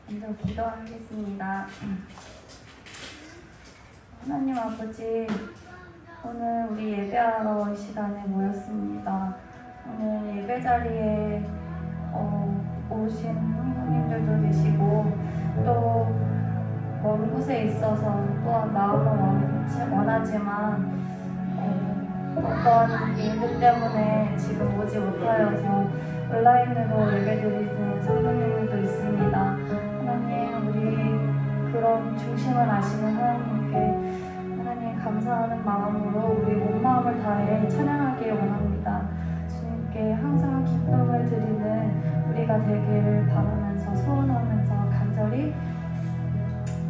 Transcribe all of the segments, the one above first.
먼저 기도하겠습니다. 하나님 아버지, 오늘 우리 예배하러 이 시간에 모였습니다. 오늘 예배 자리에 오신 성도님들도 계시고 또 먼 곳에 있어서 또한 마음은 원하지만 어떤 일들 때문에 지금 오지 못하여서 온라인으로 예배드리는 성도님들도 있습니다. 하나님, 우리 그런 중심을 아시는 하나님께 하나님 감사하는 마음으로 우리 온 마음을 다해 찬양하길 원합니다. 주님께 항상 기쁨을 드리는 우리가 되기를 바라면서 소원하면서 간절히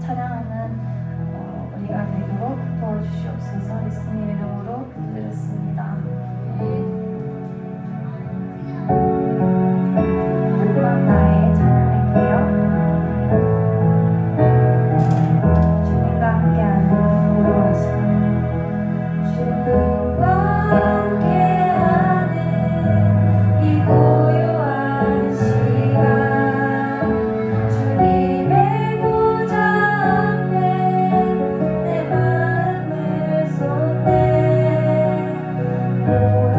찬양하는 우리가 되도록 도와주시옵소서. 예수님 이름으로 기도드렸습니다. 한번 나의 찬양할게요. 주님과 함께하는 고요하신 주님과 함께하는 이 고요한 시간, 주님의 보좌 앞에 내 마음을 쏟네. 모든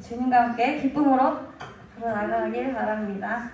주님과 함께 기쁨으로 불어나가길 바랍니다.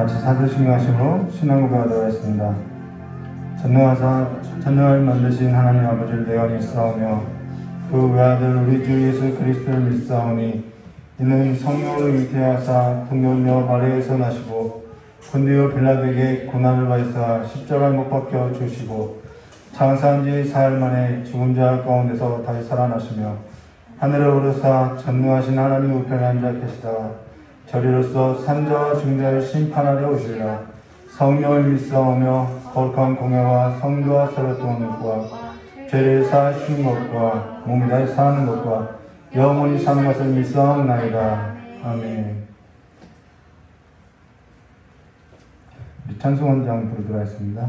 제사드시며 하심으로 신앙 고백하도록 하겠습니다. 전능을 만드신 하나님 아버지를 내가 믿사오며 그 외아들 우리 주 예수 그리스도를 믿사오니 이는 성령으로 잉태하사 동정녀 마리아에서 나시고 본디오 빌라도에게 고난을 받으사 십자가에 못 박혀 주시고 장사한 지 사흘 만에 죽은 자 가운데서 다시 살아나시며 하늘에 오르사 전능하신 하나님 우편에 앉아 계시다가 저리로서 산자와 중자를 심판하려 오시리라. 성령을 믿사오며 거룩한 공예와 성도와 새롭던 것과 죄를 사하시는 것과 몸이 다시 사는 것과 영원히 사는 것을 믿사옵나이다. 아멘. 우리 찬송 한 장 부르도록 하겠습니다.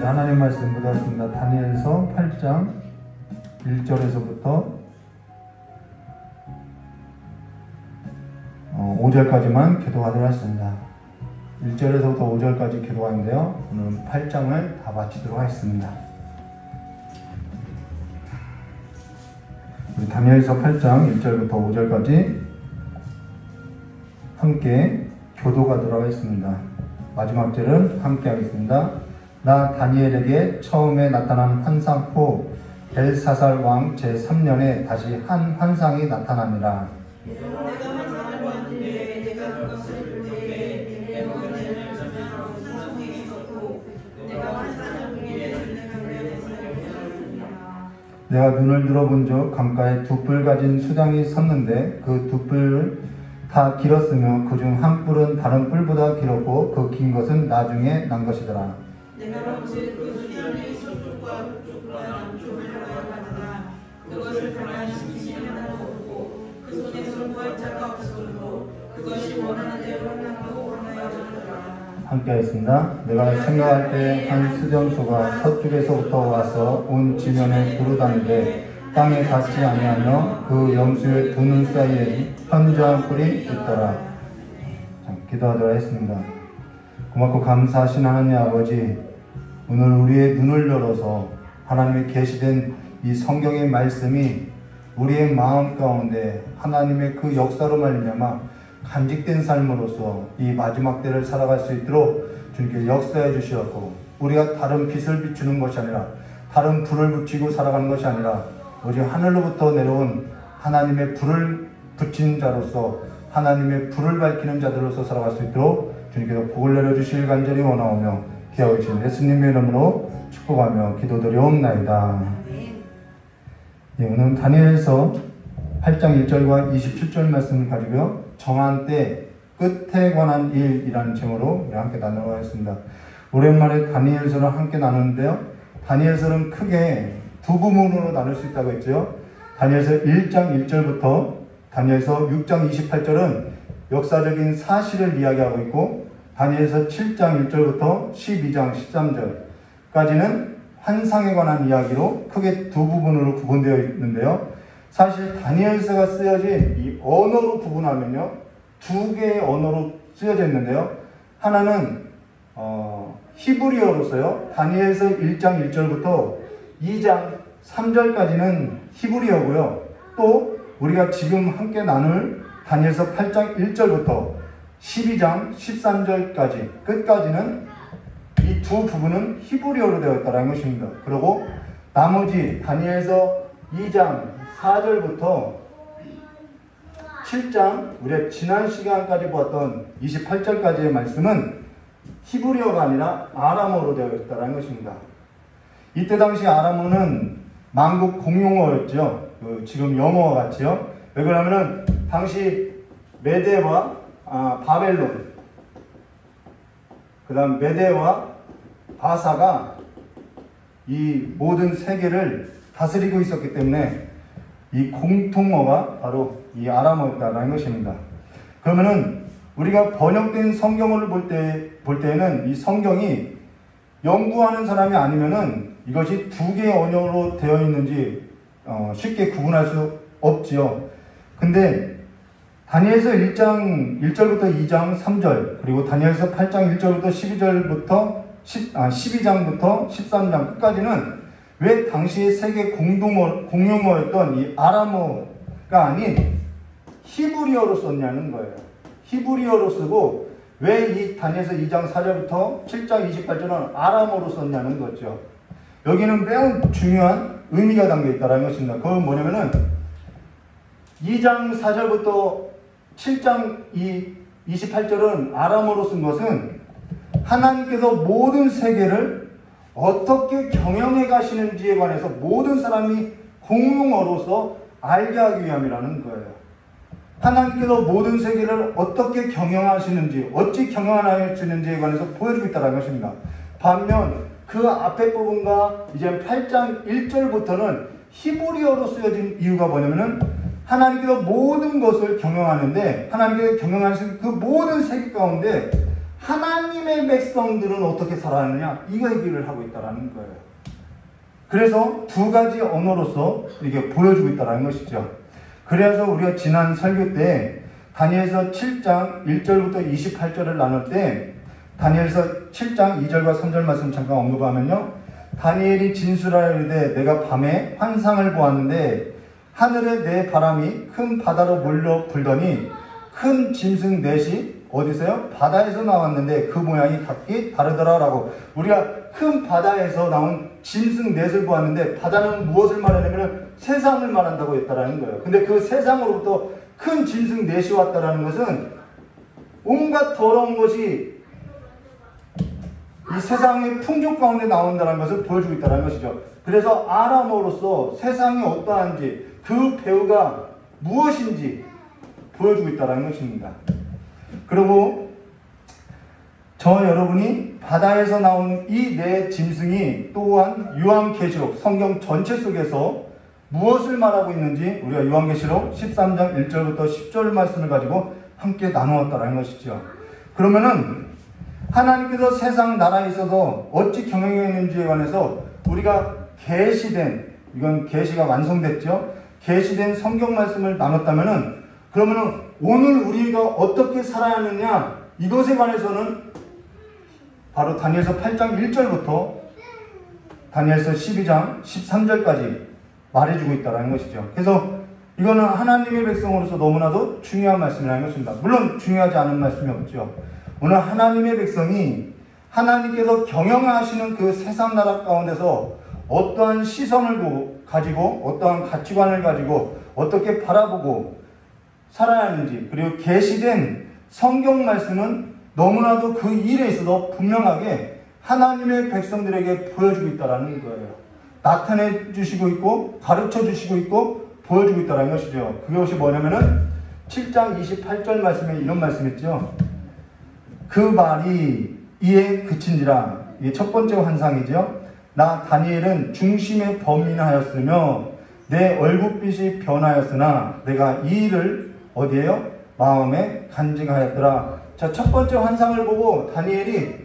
하나님 말씀 보겠습니다. 다니엘서 8장 1절에서부터 5절까지만 기도하도록 하겠습니다. 1절에서부터 5절까지 기도하는데요. 오늘 8장을 다 마치도록 하겠습니다. 우리 다니엘서 8장 1절부터 5절까지 함께 교도하도록 하겠습니다. 마지막 절은 함께 하겠습니다. 나 다니엘에게 처음에 나타난 환상 후 벨사살 왕 제3년에 다시 한 환상이 나타나니라. 내가 환상을 보았는데 내가 그것을 볼 때에 내 머리를 저면 성성이 있었고 내가 환상을 보기에 내가 미련해서 여겼느니라. 내가 눈을 들어본 적 강가에 두 뿔 가진 수장이 섰는데 그 두 뿔 다 길었으며 그중 한 뿔은 다른 뿔보다 길었고 그 긴 것은 나중에 난 것이더라. 내가 본즉 그 수장이 서쪽과 북쪽과 남쪽을 가여가더라. 그것을 가만히 지키시는 하나도 없고 그 손에서 구할 자가 없었고 그것이 원하는 대로 행하고 원하여졌더라. 함께 하겠습니다. 내가 생각할 때 한 수정소가 서쪽에서부터 와서 온 지면에 두루다니되 땅에 닿지 아니하며 그 염소의 두 눈 사이에 현저한 뿔이 있더라. 자, 기도하도록 하겠습니다. 고맙고 감사하신 하나님 아버지, 오늘 우리의 눈을 열어서 하나님의 계시된 이 성경의 말씀이 우리의 마음 가운데 하나님의 그 역사로 말미암아 간직된 삶으로서 이 마지막 때를 살아갈 수 있도록 주님께 역사해 주시었고, 우리가 다른 빛을 비추는 것이 아니라 다른 불을 붙이고 살아가는 것이 아니라 오직 하늘로부터 내려온 하나님의 불을 붙인 자로서 하나님의 불을 밝히는 자들로서 살아갈 수 있도록 주님께서 복을 내려주실 간절히 원하오며 기하오신 예수님의 이름으로 축복하며 기도드리옵나이다. 예, 오늘 다니엘서 8장 1절과 27절 말씀을 가지고요, 정한 때 끝에 관한 일이라는 제목으로 함께 나누어 하겠습니다. 오랜만에 다니엘서를 함께 나누는데요, 다니엘서는 크게 두 부분으로 나눌 수 있다고 했죠. 다니엘서 1장 1절부터 다니엘서 6장 28절은 역사적인 사실을 이야기하고 있고, 다니엘서 7장 1절부터 12장 13절까지는 환상에 관한 이야기로 크게 두 부분으로 구분되어 있는데요. 사실 다니엘서가 쓰여진 이 언어로 구분하면요, 두 개의 언어로 쓰여져 있는데요. 하나는 히브리어로서요, 다니엘서 1장 1절부터 2장 3절까지는 히브리어고요. 또 우리가 지금 함께 나눌 다니엘서 8장 1절부터 12장 13절까지 끝까지는 이 두 부분은 히브리어로 되어 있다는 것입니다. 그리고 나머지 다니엘서 2장 4절부터 7장, 우리가 지난 시간까지 보았던 28절까지의 말씀은 히브리어가 아니라 아람어로 되어 있다는 것입니다. 이때 당시 아람어는 만국 공용어였죠. 지금 영어와 같이요. 왜 그러냐면은 당시 메대와 바벨론, 그 다음 메대와 바사가 이 모든 세계를 다스리고 있었기 때문에 이 공통어가 바로 이 아람어였다는 것입니다. 그러면은 우리가 번역된 성경을 볼 때에는 이 성경이 연구하는 사람이 아니면은 이것이 두 개의 언어로 되어 있는지 쉽게 구분할 수 없지요. 근데 다니엘서 1장 1절부터 2장 3절, 그리고 다니엘서 8장 1절부터 12절부터 12장부터 13장 끝까지는 왜 당시의 세계 공용어였던 이 아람어가 아닌 히브리어로 썼냐는 거예요. 히브리어로 쓰고 왜 이 다니엘서 2장 4절부터 7장 28절은 아람어로 썼냐는 거죠. 여기는 매우 중요한 의미가 담겨 있다는 것입니다. 그건 뭐냐면은 2장 4절부터 7장 28절은 아람어로 쓴 것은 하나님께서 모든 세계를 어떻게 경영해 가시는지에 관해서 모든 사람이 공용어로서 알게 하기 위함이라는 거예요. 하나님께서 모든 세계를 어떻게 경영하시는지, 어찌 경영하시는지에 관해서 보여주고 있다는 것입니다. 반면 그 앞에 부분과 이제 8장 1절부터는 히브리어로 쓰여진 이유가 뭐냐면은 하나님께서 모든 것을 경영하는데, 하나님께서 경영하시는 그 모든 세계 가운데 하나님의 백성들은 어떻게 살아가느냐, 이거 얘기를 하고 있다는 거예요. 그래서 두 가지 언어로서 이렇게 보여주고 있다는 것이죠. 그래서 우리가 지난 설교 때 다니엘서 7장 1절부터 28절을 나눌 때 다니엘서 7장 2절과 3절 말씀 잠깐 언급하면요, 다니엘이 진술하여 이르되 내가 밤에 환상을 보았는데 하늘에 내 바람이 큰 바다로 몰려 불더니 큰 짐승 넷이 어디서요? 바다에서 나왔는데 그 모양이 각기 다르더라라고. 우리가 큰 바다에서 나온 짐승 넷을 보았는데, 바다는 무엇을 말하냐면 세상을 말한다고 했다라는 거예요. 근데 그 세상으로부터 큰 짐승 넷이 왔다라는 것은 온갖 더러운 것이 이 세상의 풍족 가운데 나온다는 것을 보여주고 있다는 것이죠. 그래서 아람어로서 세상이 어떠한지 그 배후가 무엇인지 보여주고 있다는 것입니다. 그리고 저 여러분이 바다에서 나온 이 네 짐승이 또한 요한계시록 성경 전체 속에서 무엇을 말하고 있는지 우리가 요한계시록 13장 1절부터 10절 말씀을 가지고 함께 나누었다는 것이죠. 그러면은 하나님께서 세상 나라에 있어서 어찌 경영했는지에 관해서 우리가 계시된, 이건 계시가 완성됐죠. 계시된 성경 말씀을 나눴다면은 그러면은 오늘 우리가 어떻게 살아야 하느냐 이것에 관해서는 바로 다니엘서 8장 1절부터 다니엘서 12장 13절까지 말해주고 있다는 것이죠. 그래서 이거는 하나님의 백성으로서 너무나도 중요한 말씀이라는 것입니다. 물론 중요하지 않은 말씀이 없죠. 오늘 하나님의 백성이 하나님께서 경영하시는 그 세상 나라 가운데서 어떠한 시선을 가지고 어떠한 가치관을 가지고 어떻게 바라보고 살아야 하는지, 그리고 계시된 성경 말씀은 너무나도 그 일에 있어서 분명하게 하나님의 백성들에게 보여주고 있다는 거예요. 나타내 주시고 있고 가르쳐 주시고 있고 보여주고 있다는 것이죠. 그것이 뭐냐면은 7장 28절 말씀에 이런 말씀 있죠. 그 말이 이에 그친지라. 이게 첫 번째 환상이죠. 나 다니엘은 중심에 범인하였으며 내 얼굴빛이 변하였으나 내가 이 일을 어디에요? 마음에 간직하였더라. 자, 첫 번째 환상을 보고 다니엘이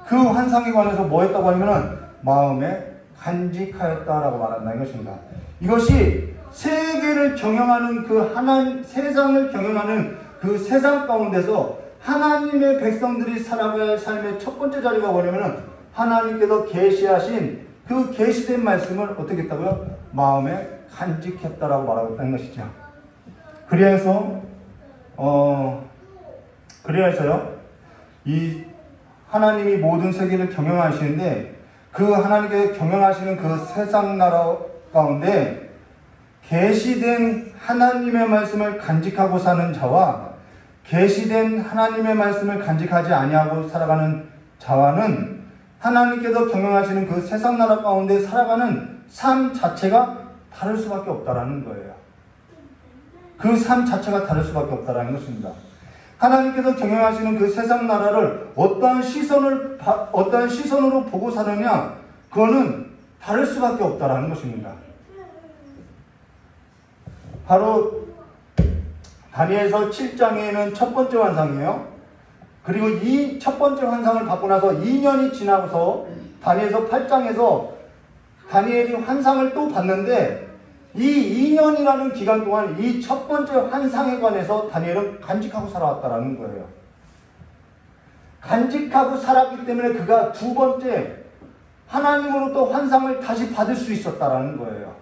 그 환상에 관해서 뭐 했다고 하면은 마음에 간직하였다라고 말한다는 것입니다. 이것이 세계를 경영하는 세상을 경영하는 그 세상 가운데서 하나님의 백성들이 살아가야 할 삶의 첫 번째 자리가 뭐냐면은 하나님께서 계시하신 그 계시된 말씀을 어떻게 했다고요? 마음에 간직했다라고 말하고 있다는 것이죠. 그래서요, 이 하나님이 모든 세계를 경영하시는데 그 하나님께서 경영하시는 그 세상 나라 가운데 계시된 하나님의 말씀을 간직하고 사는 자와 계시된 하나님의 말씀을 간직하지 아니하고 살아가는 자와는 하나님께서 경영하시는 그 세상 나라 가운데 살아가는 삶 자체가 다를 수밖에 없다라는 거예요. 그 삶 자체가 다를 수밖에 없다라는 것입니다. 하나님께서 경영하시는 그 세상 나라를 어떠한 시선으로 보고 사느냐, 그거는 다를 수밖에 없다라는 것입니다. 바로 다니엘서 7장에는 첫 번째 환상이에요. 그리고 이 첫 번째 환상을 받고 나서 2년이 지나서 다니엘서 8장에서 다니엘이 환상을 또 봤는데 이 2년이라는 기간 동안 이 첫 번째 환상에 관해서 다니엘은 간직하고 살아왔다라는 거예요. 간직하고 살았기 때문에 그가 두 번째 하나님으로부터 환상을 다시 받을 수 있었다라는 거예요.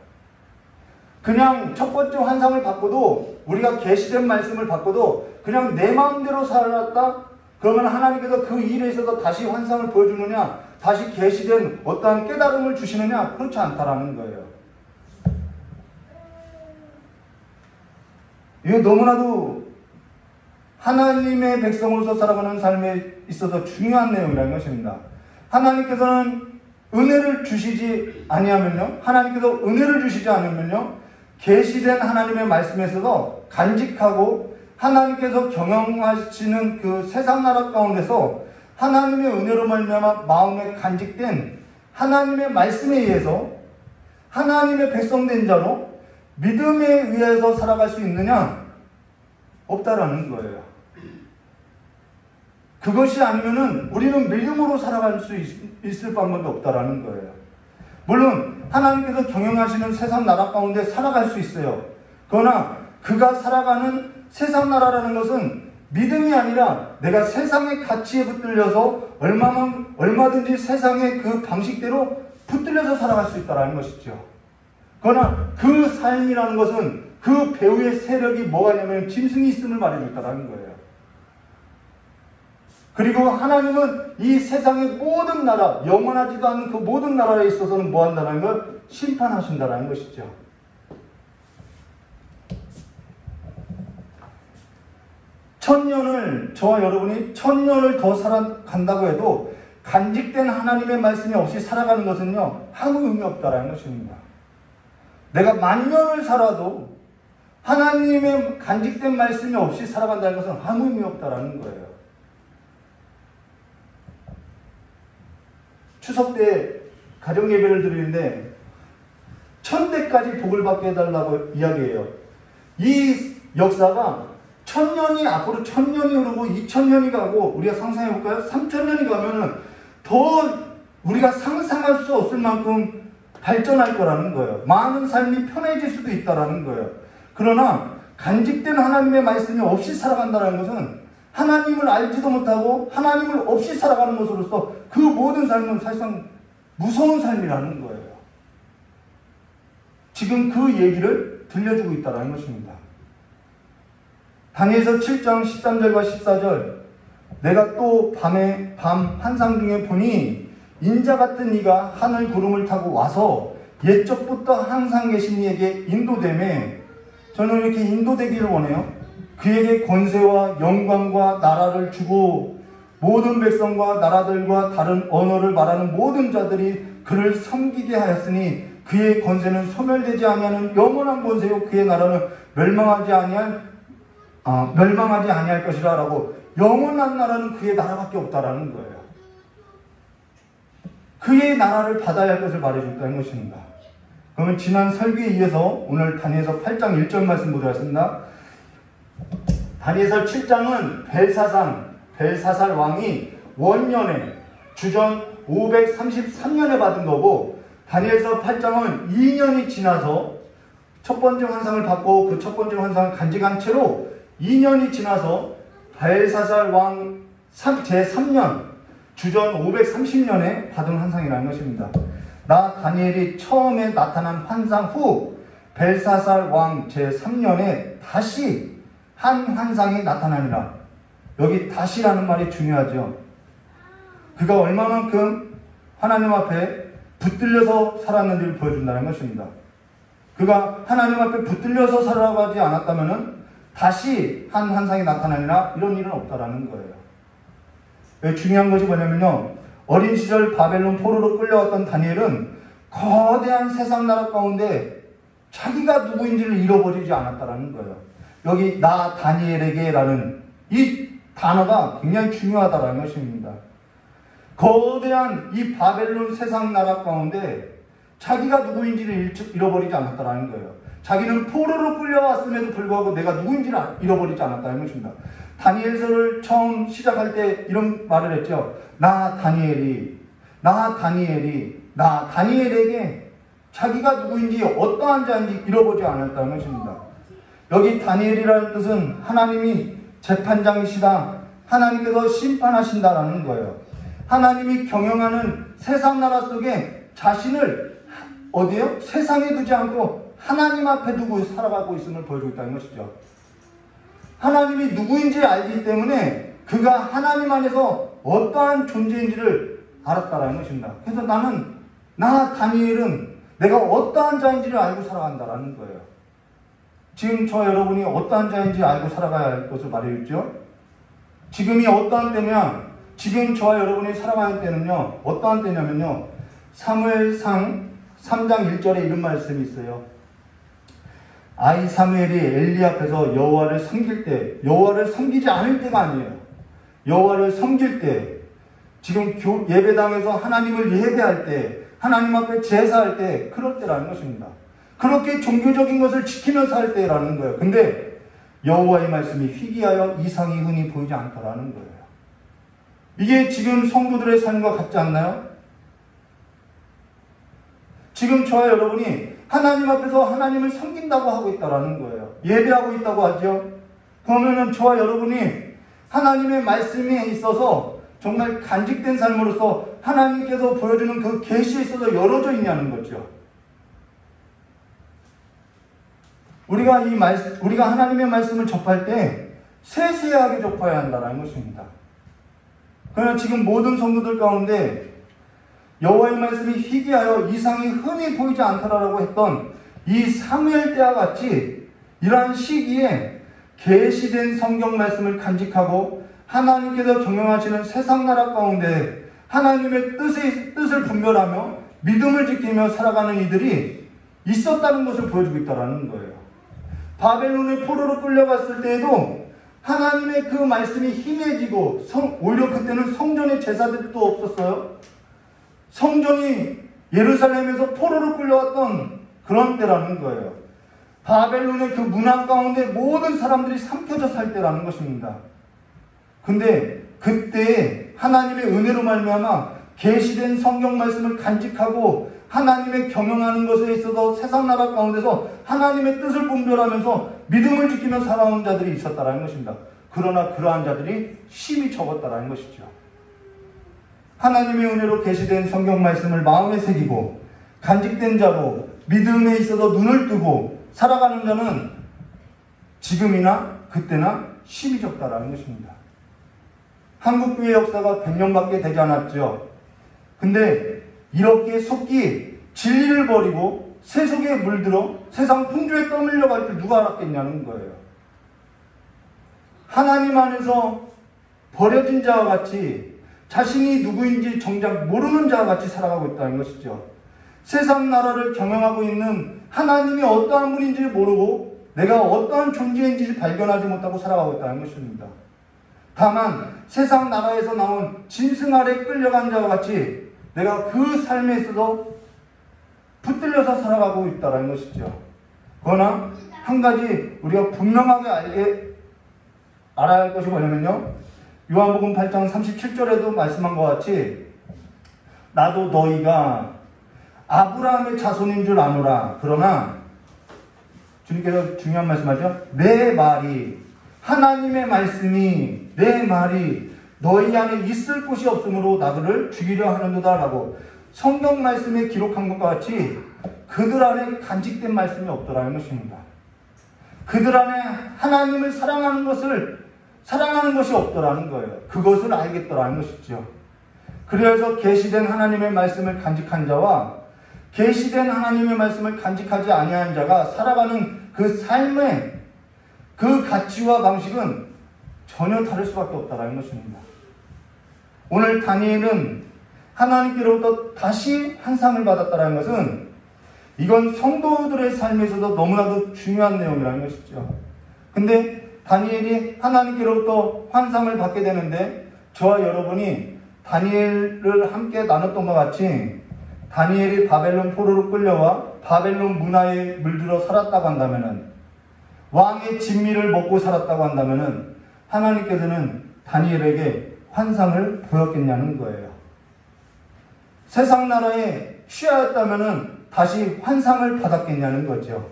그냥 첫 번째 환상을 받고도, 우리가 계시된 말씀을 받고도 그냥 내 마음대로 살았다? 그러면 하나님께서 그 일에 있어서 다시 환상을 보여주느냐, 다시 계시된 어떠한 깨달음을 주시느냐? 그렇지 않다라는 거예요. 이거 너무나도 하나님의 백성으로서 살아가는 삶에 있어서 중요한 내용이라는 것입니다. 하나님께서는 은혜를 주시지 아니하면요, 하나님께서 은혜를 주시지 않으면요, 계시된 하나님의 말씀에 있어서 간직하고 하나님께서 경영하시는 그 세상 나라 가운데서 하나님의 은혜로 말미암아 마음에 간직된 하나님의 말씀에 의해서 하나님의 백성된 자로 믿음에 의해서 살아갈 수 있느냐? 없다라는 거예요. 그것이 아니면은 우리는 믿음으로 살아갈 수 있을 방법이 없다라는 거예요. 물론 하나님께서 경영하시는 세상 나라 가운데 살아갈 수 있어요. 그러나 그가 살아가는 세상 나라라는 것은 믿음이 아니라 내가 세상의 가치에 붙들려서 얼마든지 세상의 그 방식대로 붙들려서 살아갈 수 있다는 것이죠. 그러나 그 삶이라는 것은 그 배후의 세력이 뭐가 냐면 짐승이 있음을 말해주고 있다는 거예요. 그리고 하나님은 이 세상의 모든 나라, 영원하지도 않는 그 모든 나라에 있어서는 뭐 한다는 걸? 심판하신다는 것이죠. 천년을, 저와 여러분이 천년을 더 살아간다고 해도 간직된 하나님의 말씀이 없이 살아가는 것은요, 아무 의미 없다라는 것입니다. 내가 만년을 살아도 하나님의 간직된 말씀이 없이 살아간다는 것은 아무 의미 없다라는 거예요. 추석 때 가정 예배를 드리는데 1000대까지 복을 받게 해달라고 이야기해요. 이 역사가 1000년이 앞으로 1000년이 흐르고 2000년이 가고 우리가 상상해 볼까요? 3000년이 가면은 더 우리가 상상할 수 없을 만큼 발전할 거라는 거예요. 많은 삶이 편해질 수도 있다라는 거예요. 그러나 간직된 하나님의 말씀이 없이 살아간다는 것은 하나님을 알지도 못하고 하나님을 없이 살아가는 것으로서 그 모든 삶은 사실상 무서운 삶이라는 거예요. 지금 그 얘기를 들려주고 있다는 것입니다. 다니엘서 7장 13절과 14절, 내가 또 밤 환상 중에 보니 인자 같은 이가 하늘 구름을 타고 와서 옛적부터 항상 계신 이에게 인도되매, 저는 이렇게 인도되기를 원해요. 그에게 권세와 영광과 나라를 주고 모든 백성과 나라들과 다른 언어를 말하는 모든 자들이 그를 섬기게 하였으니 그의 권세는 소멸되지 아니하는 영원한 권세요 그의 나라는 멸망하지 아니할 것이라 라고. 영원한 나라는 그의 나라밖에 없다라는 거예요. 그의 나라를 받아야 할 것을 말해줬다는 것입니다. 그러면 지난 설교에 이어서 오늘 다니엘서 8장 1절 말씀 보도록 하겠습니다. 다니엘서 7장은 벨사살 왕이 원년에 주전 533년에 받은 거고, 다니엘서 8장은 2년이 지나서 첫 번째 환상을 받고 그 첫 번째 환상을 간직한 채로 2년이 지나서 벨사살 왕 제3년 주전 530년에 받은 환상이라는 것입니다. 나 다니엘이 처음에 나타난 환상 후 벨사살 왕 제3년에 다시 한 환상이 나타나니라. 여기 다시라는 말이 중요하죠. 그가 얼마만큼 하나님 앞에 붙들려서 살았는지를 보여준다는 것입니다. 그가 하나님 앞에 붙들려서 살아가지 않았다면 다시 한 환상이 나타나니라, 이런 일은 없다라는 거예요. 중요한 것이 뭐냐면요, 어린 시절 바벨론 포로로 끌려왔던 다니엘은 거대한 세상 나라 가운데 자기가 누구인지를 잃어버리지 않았다라는 거예요. 여기 나 다니엘에게 라는 이 단어가 굉장히 중요하다라는 것입니다. 거대한 이 바벨론 세상 나라 가운데 자기가 누구인지를 잃어버리지 않았다라는 거예요. 자기는 포로로 끌려왔음에도 불구하고 내가 누구인지를 잃어버리지 않았다는 것입니다. 다니엘서를 처음 시작할 때 이런 말을 했죠. 나 다니엘에게 자기가 누구인지 어떠한 자인지 잃어버리지 않았다는 것입니다. 여기 다니엘이라는 뜻은 하나님이 재판장이시다, 하나님께서 심판하신다라는 거예요. 하나님이 경영하는 세상 나라 속에 자신을 어디요? 세상에 두지 않고 하나님 앞에 두고 살아가고 있음을 보여주고 있다는 것이죠. 하나님이 누구인지 알기 때문에 그가 하나님 안에서 어떠한 존재인지를 알았다라는 것입니다. 그래서 나 다니엘은 내가 어떠한 자인지를 알고 살아간다라는 거예요. 지금 저 여러분이 어떠한 자인지 알고 살아가야 할 것을 말해줬죠. 지금이 어떠한 때면, 지금 저와 여러분이 살아가는 때는요, 어떠한 때냐면요, 사무엘상 3장 1절에 이런 말씀이 있어요. 아이 사무엘이 엘리 앞에서 여호와를 섬길 때, 여호와를 섬기지 않을 때가 아니에요. 여호와를 섬길 때, 지금 예배당에서 하나님을 예배할 때, 하나님 앞에 제사할 때, 그럴 때라는 것입니다. 그렇게 종교적인 것을 지키면서 할 때라는 거예요. 근데 여호와의 말씀이 희귀하여 이상이 흔히 보이지 않다라는 거예요. 이게 지금 성도들의 삶과 같지 않나요? 지금 저와 여러분이 하나님 앞에서 하나님을 섬긴다고 하고 있다라는 거예요. 예배하고 있다고 하죠. 그러면은 저와 여러분이 하나님의 말씀에 있어서 정말 간직된 삶으로서 하나님께서 보여주는 그 계시에 있어서 열어져 있냐는 거죠. 우리가 하나님의 말씀을 접할 때 세세하게 접해야 한다는 것입니다. 그러나 지금 모든 성도들 가운데 여호와의 말씀이 희귀하여 이상이 흔히 보이지 않더라라고 했던 이 사무엘 때와 같이 이러한 시기에 계시된 성경 말씀을 간직하고 하나님께서 경영하시는 세상 나라 가운데 하나님의 뜻을 분별하며 믿음을 지키며 살아가는 이들이 있었다는 것을 보여주고 있다는 거예요. 바벨론의 포로로 끌려갔을 때에도 하나님의 그 말씀이 힘해지고 오히려 그때는 성전의 제사들도 없었어요. 성전이 예루살렘에서 포로로 끌려왔던 그런 때라는 거예요. 바벨론의 그 문화 가운데 모든 사람들이 삼켜져 살 때라는 것입니다. 근데 그때 하나님의 은혜로 말미암아 계시된 성경 말씀을 간직하고 하나님의 경영하는 것에 있어서 세상 나라 가운데서 하나님의 뜻을 분별하면서 믿음을 지키며 살아온 자들이 있었다라는 것입니다. 그러나 그러한 자들이 심히 적었다라는 것이죠. 하나님의 은혜로 계시된 성경 말씀을 마음에 새기고 간직된 자로 믿음에 있어서 눈을 뜨고 살아가는 자는 지금이나 그때나 심히 적다라는 것입니다. 한국교회 역사가 100년밖에 되지 않았죠. 근데 이렇게 속기 진리를 버리고 세속에 물들어 세상 풍조에 떠밀려 갈 줄 누가 알았겠냐는 거예요. 하나님 안에서 버려진 자와 같이 자신이 누구인지 정작 모르는 자와 같이 살아가고 있다는 것이죠. 세상 나라를 경영하고 있는 하나님이 어떠한 분인지 모르고 내가 어떠한 존재인지 발견하지 못하고 살아가고 있다는 것입니다. 다만 세상 나라에서 나온 짐승 아래 끌려간 자와 같이 내가 그 삶에 있어서 붙들려서 살아가고 있다는 것이죠. 그러나 한 가지 우리가 분명하게 알아야 할 것이 뭐냐면요, 요한복음 8장 37절에도 말씀한 것 같이 나도 너희가 아브라함의 자손인 줄 아노라. 그러나 주님께서 중요한 말씀하죠. 내 말이, 하나님의 말씀이, 내 말이 너희 안에 있을 곳이 없으므로 나그를 죽이려 하는도다 라고 성경 말씀에 기록한 것과 같이 그들 안에 간직된 말씀이 없더라는 것입니다. 그들 안에 하나님을 사랑하는 것이 없더라는 거예요. 그것을 알겠더라는 것이죠. 그래서 계시된 하나님의 말씀을 간직한 자와 계시된 하나님의 말씀을 간직하지 아니한 자가 살아가는 그 삶의 그 가치와 방식은 전혀 다를 수밖에 없다는 것입니다. 오늘 다니엘은 하나님께로부터 다시 환상을 받았다는 것은 이건 성도들의 삶에서도 너무나도 중요한 내용이라는 것이죠. 근데 다니엘이 하나님께로부터 환상을 받게 되는데 저와 여러분이 다니엘을 함께 나눴던 것 같이 다니엘이 바벨론 포로로 끌려와 바벨론 문화에 물들어 살았다고 한다면은, 왕의 진미를 먹고 살았다고 한다면은 하나님께서는 다니엘에게 환상을 보였겠냐는 거예요. 세상 나라에 취하였다면은 다시 환상을 받았겠냐는 거죠.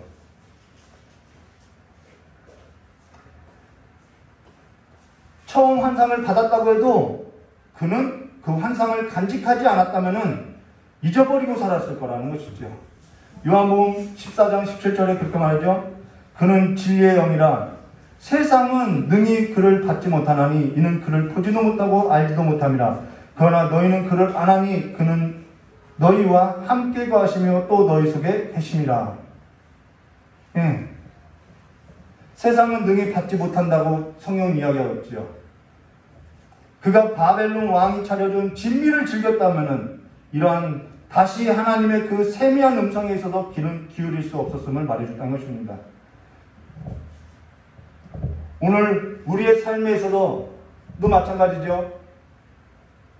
처음 환상을 받았다고 해도 그는 그 환상을 간직하지 않았다면은 잊어버리고 살았을 거라는 것이죠. 요한복음 14장 17절에 그렇게 말하죠. 그는 진리의 영이라 세상은 능히 그를 받지 못하나니 이는 그를 보지도 못하고 알지도 못함이라. 그러나 너희는 그를 아나니 그는 너희와 함께 거하시며 또 너희 속에 계심이라. 예. 세상은 능히 받지 못한다고 성경은 이야기하고 있죠. 그가 바벨론 왕이 차려준 진미를 즐겼다면은 이러한 다시 하나님의 그 세미한 음성에 있어서 귀는 기울일 수 없었음을 말해줬다는 것입니다. 오늘 우리의 삶에 있어서도 마찬가지죠.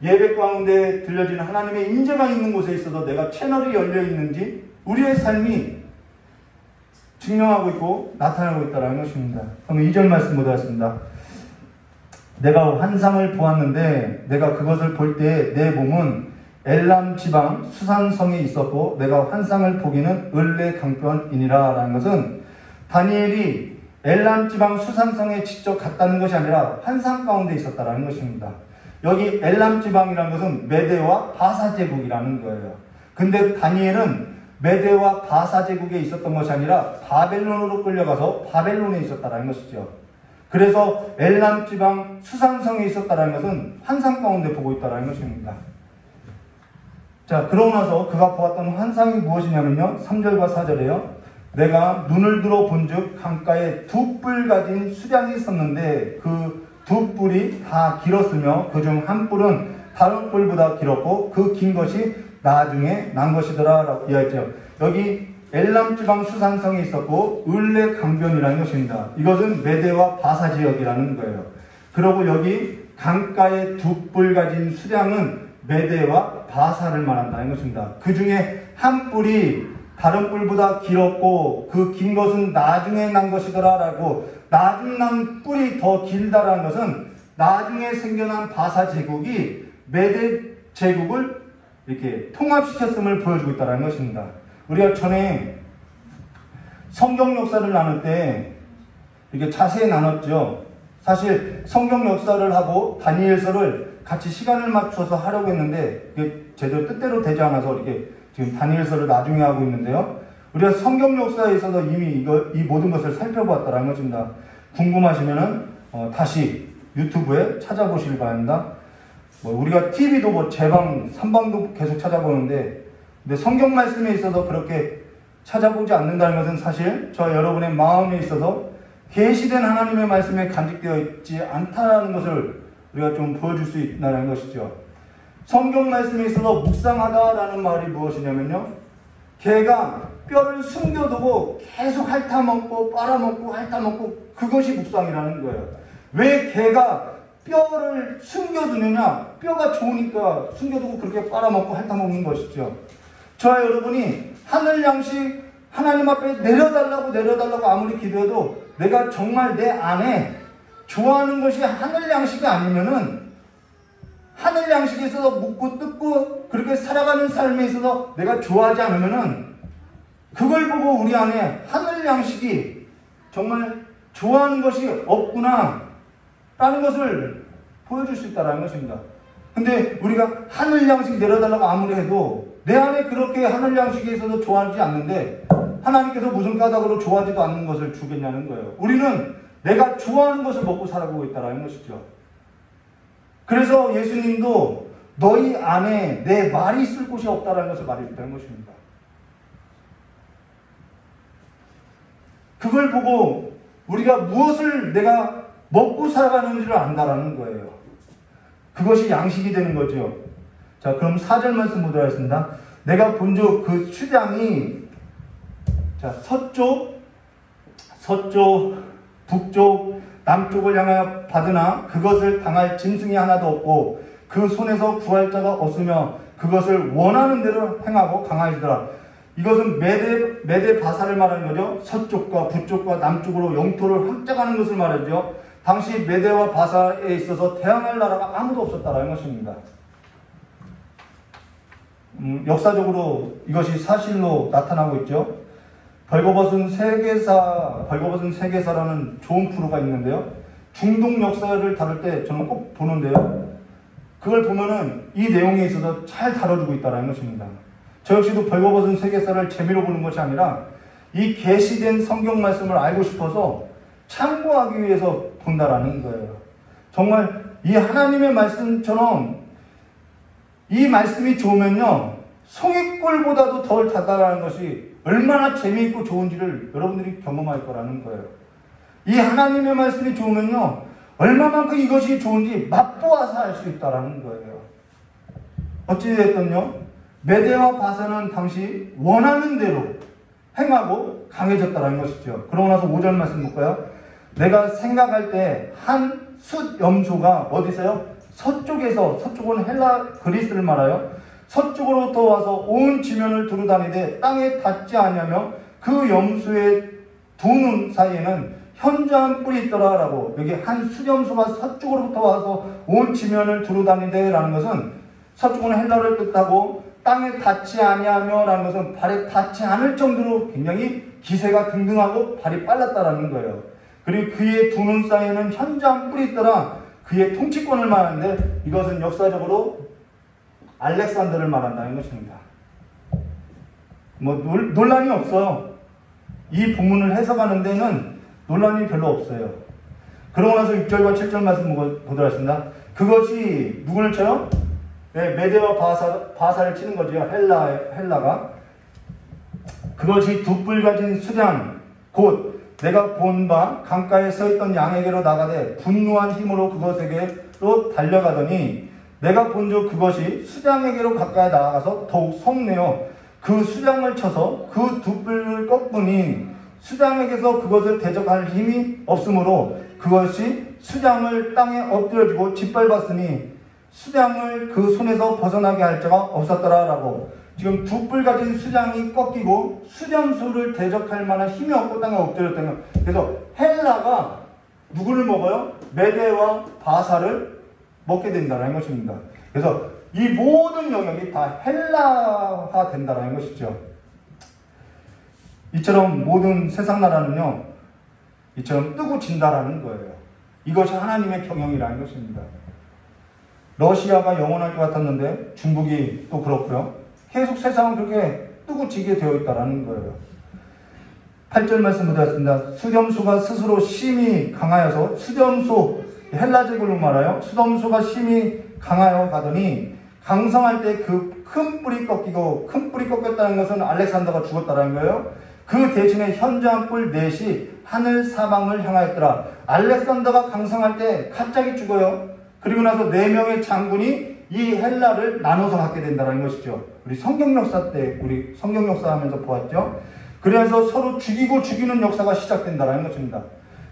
예배 가운데 들려지는 하나님의 임재가 있는 곳에 있어서 내가 채널이 열려 있는지 우리의 삶이 증명하고 있고 나타나고 있다는 것입니다. 그럼 2절 말씀 보도록 내가 환상을 보았는데 내가 그것을 볼 때 내 몸은 엘람 지방 수산성에 있었고 내가 환상을 보기는 을레 강변이니라. 라는 것은 다니엘이 엘람 지방 수산성에 직접 갔다는 것이 아니라 환상 가운데 있었다는 것입니다. 여기 엘람 지방이라는 것은 메대와 바사 제국이라는 거예요. 근데 다니엘은 메대와 바사 제국에 있었던 것이 아니라 바벨론으로 끌려가서 바벨론에 있었다는 것이죠. 그래서 엘람 지방 수산성에 있었다는 것은 환상 가운데 보고 있다는 것입니다. 자, 그러고 나서 그가 보았던 환상이 무엇이냐면요, 3절과 4절에요. 내가 눈을 들어 본즉 강가에 두 뿔 가진 수량이 있었는데 그 두 뿔이 다 길었으며 그중 한 뿔은 다른 뿔보다 길었고 그 긴 것이 나중에 난 것이더라 라고 이야기했죠. 여기 엘람 지방 수산성이 있었고 을레 강변이라는 것입니다. 이것은 메대와 바사 지역이라는 거예요. 그리고 여기 강가에 두 뿔 가진 수량은 메대와 바사를 말한다는 것입니다. 그 중에 한 뿔이 다른 뿔보다 길었고 그 긴 것은 나중에 난 것이더라 라고, 나중 난 뿔이 더 길다라는 것은 나중에 생겨난 바사 제국이 메대 제국을 이렇게 통합시켰음을 보여주고 있다는 것입니다. 우리가 전에 성경 역사를 나눌 때 이렇게 자세히 나눴죠. 사실 성경 역사를 하고 다니엘서를 같이 시간을 맞춰서 하려고 했는데 이게 제대로 뜻대로 되지 않아서 이렇게 지금 다니엘서를 나중에 하고 있는데요. 우리가 성경 역사에 있어서 이미 이 모든 것을 살펴보았다는 것입니다. 궁금하시면은 다시 유튜브에 찾아보시길 바랍니다. 우리가 TV도 제방, 3방도 계속 찾아보는데, 근데 성경 말씀에 있어서 그렇게 찾아보지 않는다는 것은 사실 저 여러분의 마음에 있어서 계시된 하나님의 말씀에 간직되어 있지 않다는 것을 우리가 좀 보여줄 수 있다는 것이죠. 성경 말씀에 있어서 묵상하다라는 말이 무엇이냐면요, 개가 뼈를 숨겨두고 계속 핥아먹고 빨아먹고 핥아먹고, 그것이 묵상이라는 거예요. 왜 개가 뼈를 숨겨두느냐? 뼈가 좋으니까 숨겨두고 그렇게 빨아먹고 핥아먹는 것이죠. 저와 여러분이 하늘 양식 하나님 앞에 내려달라고 아무리 기도해도 내가 정말 내 안에 좋아하는 것이 하늘 양식이 아니면은, 하늘 양식에 있어서 묻고 뜯고 그렇게 살아가는 삶에 있어서 내가 좋아하지 않으면은, 그걸 보고 우리 안에 하늘 양식이 정말 좋아하는 것이 없구나 라는 것을 보여줄 수 있다는 것입니다. 근데 우리가 하늘 양식 내려달라고 아무리 해도 내 안에 그렇게 하늘 양식에 있어서 좋아하지 않는데 하나님께서 무슨 까닭으로 좋아하지도 않는 것을 주겠냐는 거예요. 우리는 내가 좋아하는 것을 먹고 살아가고 있다는 것이죠. 그래서 예수님도 너희 안에 내 말이 있을 곳이 없다는 것을 말했다는 것입니다. 그걸 보고 우리가 무엇을 내가 먹고 살아가는지를 안다라는 거예요. 그것이 양식이 되는 거죠. 자, 그럼 4절 말씀 보도록 하겠습니다. 내가 본즉 그 수량이, 자, 서쪽, 북쪽, 남쪽을 향하여 받으나 그것을 당할 짐승이 하나도 없고 그 손에서 구할 자가 없으며 그것을 원하는 대로 행하고 강하시더라. 이것은 메대 바사를 말하는 거죠. 서쪽과 북쪽과 남쪽으로 영토를 확장하는 것을 말하죠. 당시 메대와 바사에 있어서 대항할 나라가 아무도 없었다라는 것입니다. 역사적으로 이것이 사실로 나타나고 있죠. 벌거벗은 세계사라는 좋은 프로가 있는데요. 중동 역사를 다룰 때 저는 꼭 보는데요. 그걸 보면은 이 내용에 있어서 잘 다뤄주고 있다는 것입니다. 저 역시도 벌거벗은 세계사를 재미로 보는 것이 아니라 이 계시된 성경 말씀을 알고 싶어서 참고하기 위해서 본다라는 거예요. 정말 이 하나님의 말씀처럼 이 말씀이 좋으면요, 송이꿀보다도 덜 달달한 것이 얼마나 재미있고 좋은지를 여러분들이 경험할 거라는 거예요. 이 하나님의 말씀이 좋으면요, 얼마만큼 이것이 좋은지 맛보아서 알 수 있다라는 거예요. 어찌됐든요, 메대와 바사는 당시 원하는 대로 행하고 강해졌다는 것이죠. 그러고 나서 5절 말씀 볼까요? 내가 생각할 때 한 숫 염소가 어디서요? 서쪽은 헬라 그리스를 말하여 서쪽으로부터 와서 온 지면을 두루다니되 땅에 닿지 아니하며 그 염소의 두 눈 사이에는 현저한 뿔이 있더라 라고, 여기 한 숫염소가 서쪽으로부터 와서 온 지면을 두루다니되 라는 것은 서쪽은 헬라를 뜻하고 땅에 닿지 아니하며 라는 것은 발에 닿지 않을 정도로 굉장히 기세가 등등하고 발이 빨랐다라는 거예요. 그리고 그의 두 눈 사이에는 현저한 뿔이 있더라. 그의 통치권을 말하는데 이것은 역사적으로 알렉산더를 말한다는 것입니다. 논란이 없어요. 이 본문을 해석하는 데는 논란이 별로 없어요. 그러고 나서 6절과 7절 말씀 보도록 하겠습니다. 그것이 누구를 쳐요? 네, 메대와 바사를 치는 거죠. 헬라가. 그것이 두 뿔 가진 수량 곧 내가 본 바 강가에 서 있던 양에게로 나가되 분노한 힘으로 그것에게로 달려가더니 내가 본즉 그것이 수장에게로 가까이 나아가서 더욱 성내어 그 수장을 쳐서 그 두 뿔을 꺾으니 수장에게서 그것을 대적할 힘이 없으므로 그것이 수장을 땅에 엎드려주고 짓밟았으니 수장을 그 손에서 벗어나게 할 자가 없었더라라고. 지금 두 뿔 가진 수장이 꺾이고 수렴수를 대적할 만한 힘이 없고 땅에 엎드렸다는 거예요. 그래서 헬라가 누구를 먹어요? 메대와 바사를 먹게 된다는 것입니다. 그래서 이 모든 영역이 다 헬라화 된다는 것이죠. 이처럼 모든 세상 나라는요, 이처럼 뜨고 진다라는 거예요. 이것이 하나님의 경영이라는 것입니다. 러시아가 영원할 것 같았는데 중국이 또 그렇고요. 계속 세상은 그렇게 뜨고 지게 되어 있다는 거예요. 8절 말씀 보겠습니다. 수렴수가 스스로 심히 강하여서 수렴수, 헬라 제국으로 말하여 수렴수가 심히 강하여 가더니 강성할 때 그 큰 뿔이 꺾이고, 큰 뿔이 꺾였다는 것은 알렉산더가 죽었다는 거예요. 그 대신에 현저한 뿔 넷이 하늘 사방을 향하였더라. 알렉산더가 강성할 때 갑자기 죽어요. 그리고 나서 4명의 장군이 이 헬라를 나눠서 갖게 된다는 것이죠. 우리 성경 역사 때, 우리 성경 역사 하면서 보았죠. 그래서 서로 죽이고 죽이는 역사가 시작된다는 것입니다.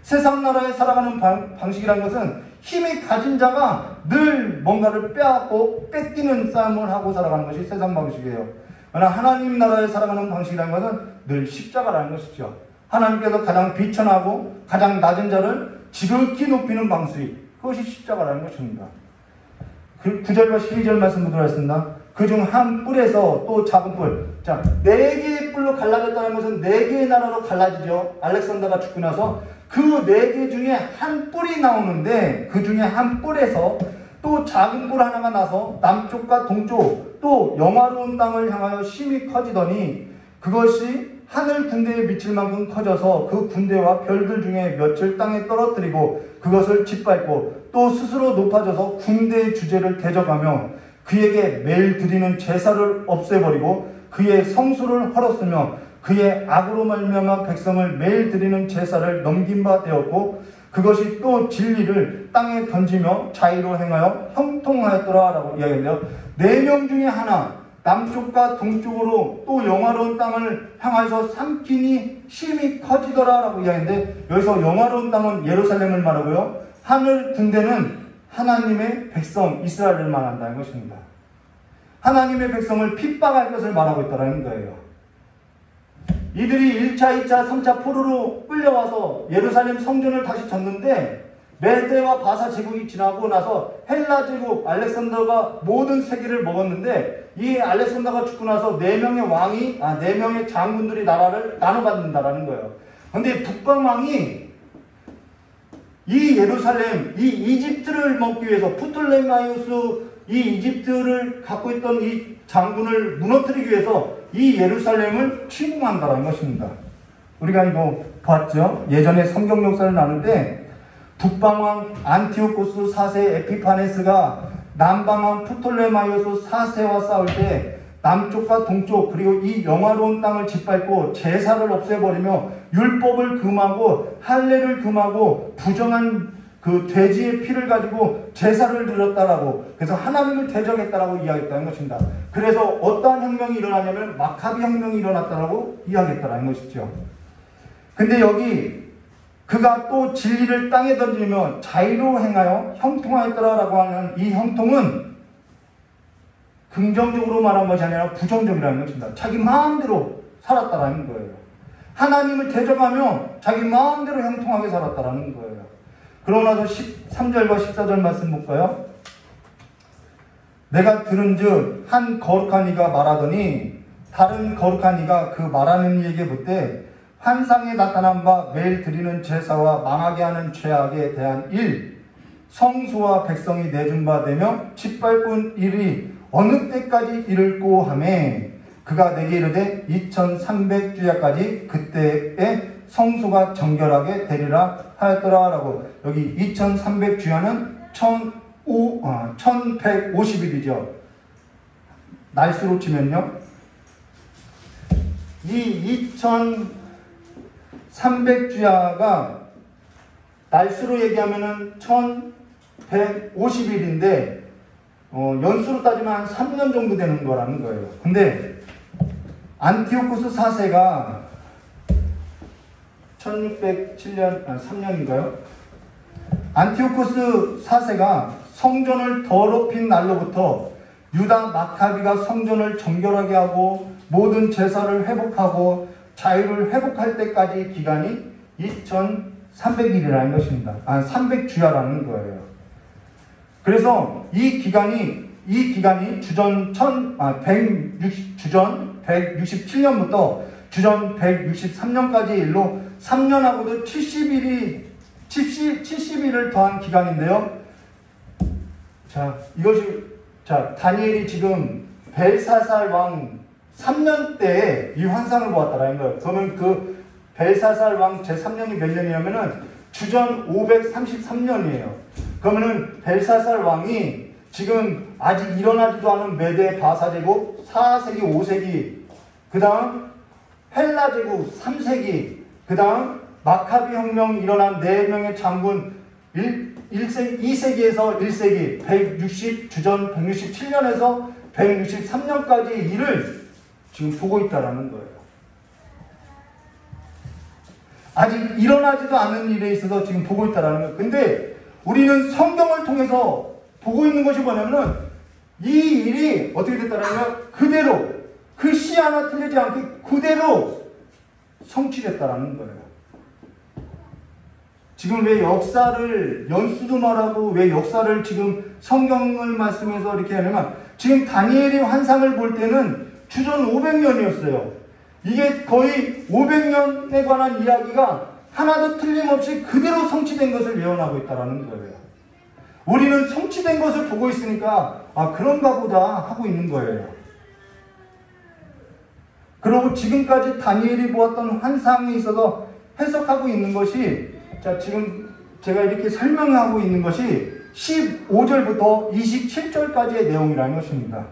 세상 나라에 살아가는 방식이라는 것은 힘이 가진 자가 늘 뭔가를 빼앗고 뺏기는 싸움을 하고 살아가는 것이 세상 방식이에요. 그러나 하나님 나라에 살아가는 방식이라는 것은 늘 십자가라는 것이죠. 하나님께서 가장 비천하고 가장 낮은 자를 지극히 높이는 방식, 그것이 십자가라는 것입니다. 9절과 12절 말씀 보도록 하겠습니다. 그중 한 뿔에서 또 작은 뿔. 자, 4개의 뿔로 갈라졌다는 것은 4개의 나라로 갈라지죠. 알렉산더가 죽고 나서 그 4개 중에 한 뿔이 나오는데 그 중에 한 뿔에서 또 작은 뿔 하나가 나서 남쪽과 동쪽 또 영화로운 땅을 향하여 심히 커지더니 그것이 하늘 군대에 미칠 만큼 커져서 그 군대와 별들 중에 몇을 땅에 떨어뜨리고 그것을 짓밟고 또 스스로 높아져서 군대의 주제를 대적하며 그에게 매일 드리는 제사를 없애버리고 그의 성수를 헐었으며 그의 악으로 말미암아 백성을 매일 드리는 제사를 넘긴 바 되었고 그것이 또 진리를 땅에 던지며 자의로 행하여 형통하였더라 라고 이야기했는데요. 4명 중에 하나 남쪽과 동쪽으로 또 영화로운 땅을 향해서 삼키니 힘이 커지더라 라고 이야기했는데 여기서 영화로운 땅은 예루살렘을 말하고요. 하늘 군대는 하나님의 백성 이스라엘을 말한다는 것입니다. 하나님의 백성을 핍박할 것을 말하고 있다는 거예요. 이들이 1차, 2차, 3차 포로로 끌려와서 예루살렘 성전을 다시 졌는데 메대와 바사 제국이 지나고 나서 헬라 제국 알렉산더가 모든 세계를 먹었는데 이 알렉산더가 죽고 나서 4명의 장군들이 나라를 나눠받는다라는 거예요. 그런데 북방왕이 이 예루살렘, 이 이집트를 먹기 위해서 프톨레마이오스 이 이집트를 갖고 있던 이 장군을 무너뜨리기 위해서 이 예루살렘을 침공한다는 것입니다. 우리가 이거 봤죠? 예전에 성경 역사를 나눌 때 북방왕 안티오코스 4세 에피파네스가 남방왕 프톨레마이오스 4세와 싸울 때 남쪽과 동쪽 그리고 이 영화로운 땅을 짓밟고 제사를 없애버리며 율법을 금하고 할례를 금하고 부정한 그 돼지의 피를 가지고 제사를 드렸다라고 그래서 하나님을 대적했다라고 이야기했다는 것입니다. 그래서 어떠한 혁명이 일어나냐면 마카비 혁명이 일어났다라고 이야기했다는 것이죠. 근데 여기 그가 또 진리를 땅에 던지며 자의로 행하여 형통하였더라라고 하는 이 형통은 긍정적으로 말한 것이 아니라 부정적이라는 것입니다. 자기 마음대로 살았다라는 거예요. 하나님을 대적하며 자기 마음대로 형통하게 살았다라는 거예요. 그러고 나서 13절과 14절 말씀 볼까요? 내가 들은즉 한 거룩한 이가 말하더니 다른 거룩한 이가 그 말하는 이에게 묻되 환상에 나타난 바 매일 드리는 제사와 망하게 하는 죄악에 대한 일 성소와 백성이 내준 바 되며 짓밟은 일이 어느 때까지 이를꼬 하매 그가 내게 이르되 2300주야까지 그때에 성소가 정결하게 되리라 하였더라 라고. 여기 2300주야는 1150일이죠. 날수로 치면요 이 2300주야가 날수로 얘기하면은 1150일인데 연수로 따지면 한 3년 정도 되는 거라는 거예요. 근데 안티오코스 4세가 1607년, 3년인가요? 안티오코스 4세가 성전을 더럽힌 날로부터 유다 마카비가 성전을 정결하게 하고 모든 제사를 회복하고 자유를 회복할 때까지 기간이 2300일이라는 것입니다. 300주야라는 거예요. 그래서 이 기간이 주전 167년부터 주전 163년까지의 일로 3년하고도 70일을 더한 기간인데요. 다니엘이 지금 벨사살 왕 3년 때에 이 환상을 보았다라는 거예요. 그러면 그 벨사살 왕 제3년이 몇 년이냐면은 주전 533년이에요. 그러면은 벨사살 왕이 지금 아직 일어나지도 않은 메데 바사 제국 4세기, 5세기, 그 다음 헬라 제국 3세기, 그 다음 마카비 혁명 일어난 4명의 장군 2세기에서 1세기, 주전 167년에서 163년까지의 일을 지금 보고 있다라는 거예요. 아직 일어나지도 않은 일에 있어서 지금 보고 있다라는 거예요. 근데 우리는 성경을 통해서 보고 있는 것이 뭐냐면은 이 일이 어떻게 됐다라면 그대로 그 시 하나 틀리지 않게 그대로 성취됐다라는 거예요. 지금 왜 역사를 연수도 말하고 왜 역사를 지금 성경을 말씀해서 이렇게 하냐면 지금 다니엘이 환상을 볼 때는 주전 500년이었어요. 이게 거의 500년에 관한 이야기가 하나도 틀림없이 그대로 성취된 것을 예언하고 있다는 거예요. 우리는 성취된 것을 보고 있으니까 그런가 보다 하고 있는 거예요. 그리고 지금까지 다니엘이 보았던 환상에 있어서 해석하고 있는 것이 지금 제가 이렇게 설명하고 있는 것이 15절부터 27절까지의 내용이라는 것입니다.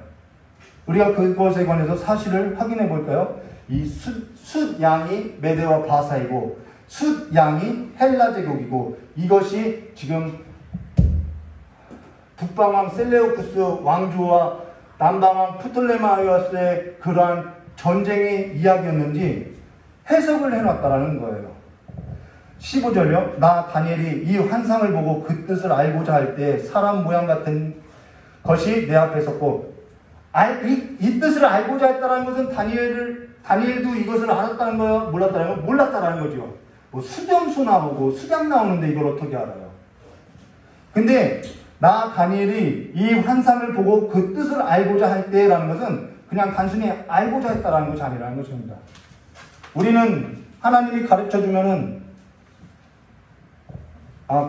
우리가 그것에 관해서 사실을 확인해 볼까요? 이 숫양이 메데와 바사이고 숫양이 헬라 제국이고 이것이 지금 북방왕 셀레우쿠스 왕조와 남방왕 프톨레마이오스의 그러한 전쟁의 이야기였는지 해석을 해놨다라는 거예요. 15절요. 나 다니엘이 이 환상을 보고 그 뜻을 알고자 할 때 사람 모양 같은 것이 내 앞에 섰고 이 뜻을 알고자 했다는 것은 다니엘도 이것을 알았다는 거예요? 몰랐다는 거예요? 몰랐다는 거죠. 뭐 수점수 나오고 수장 나오는데 이걸 어떻게 알아요? 근데 나 다니엘이 이 환상을 보고 그 뜻을 알고자 할 때라는 것은 그냥 단순히 알고자 했다라는 것이 아니라는 것입니다. 우리는 하나님이 가르쳐 주면은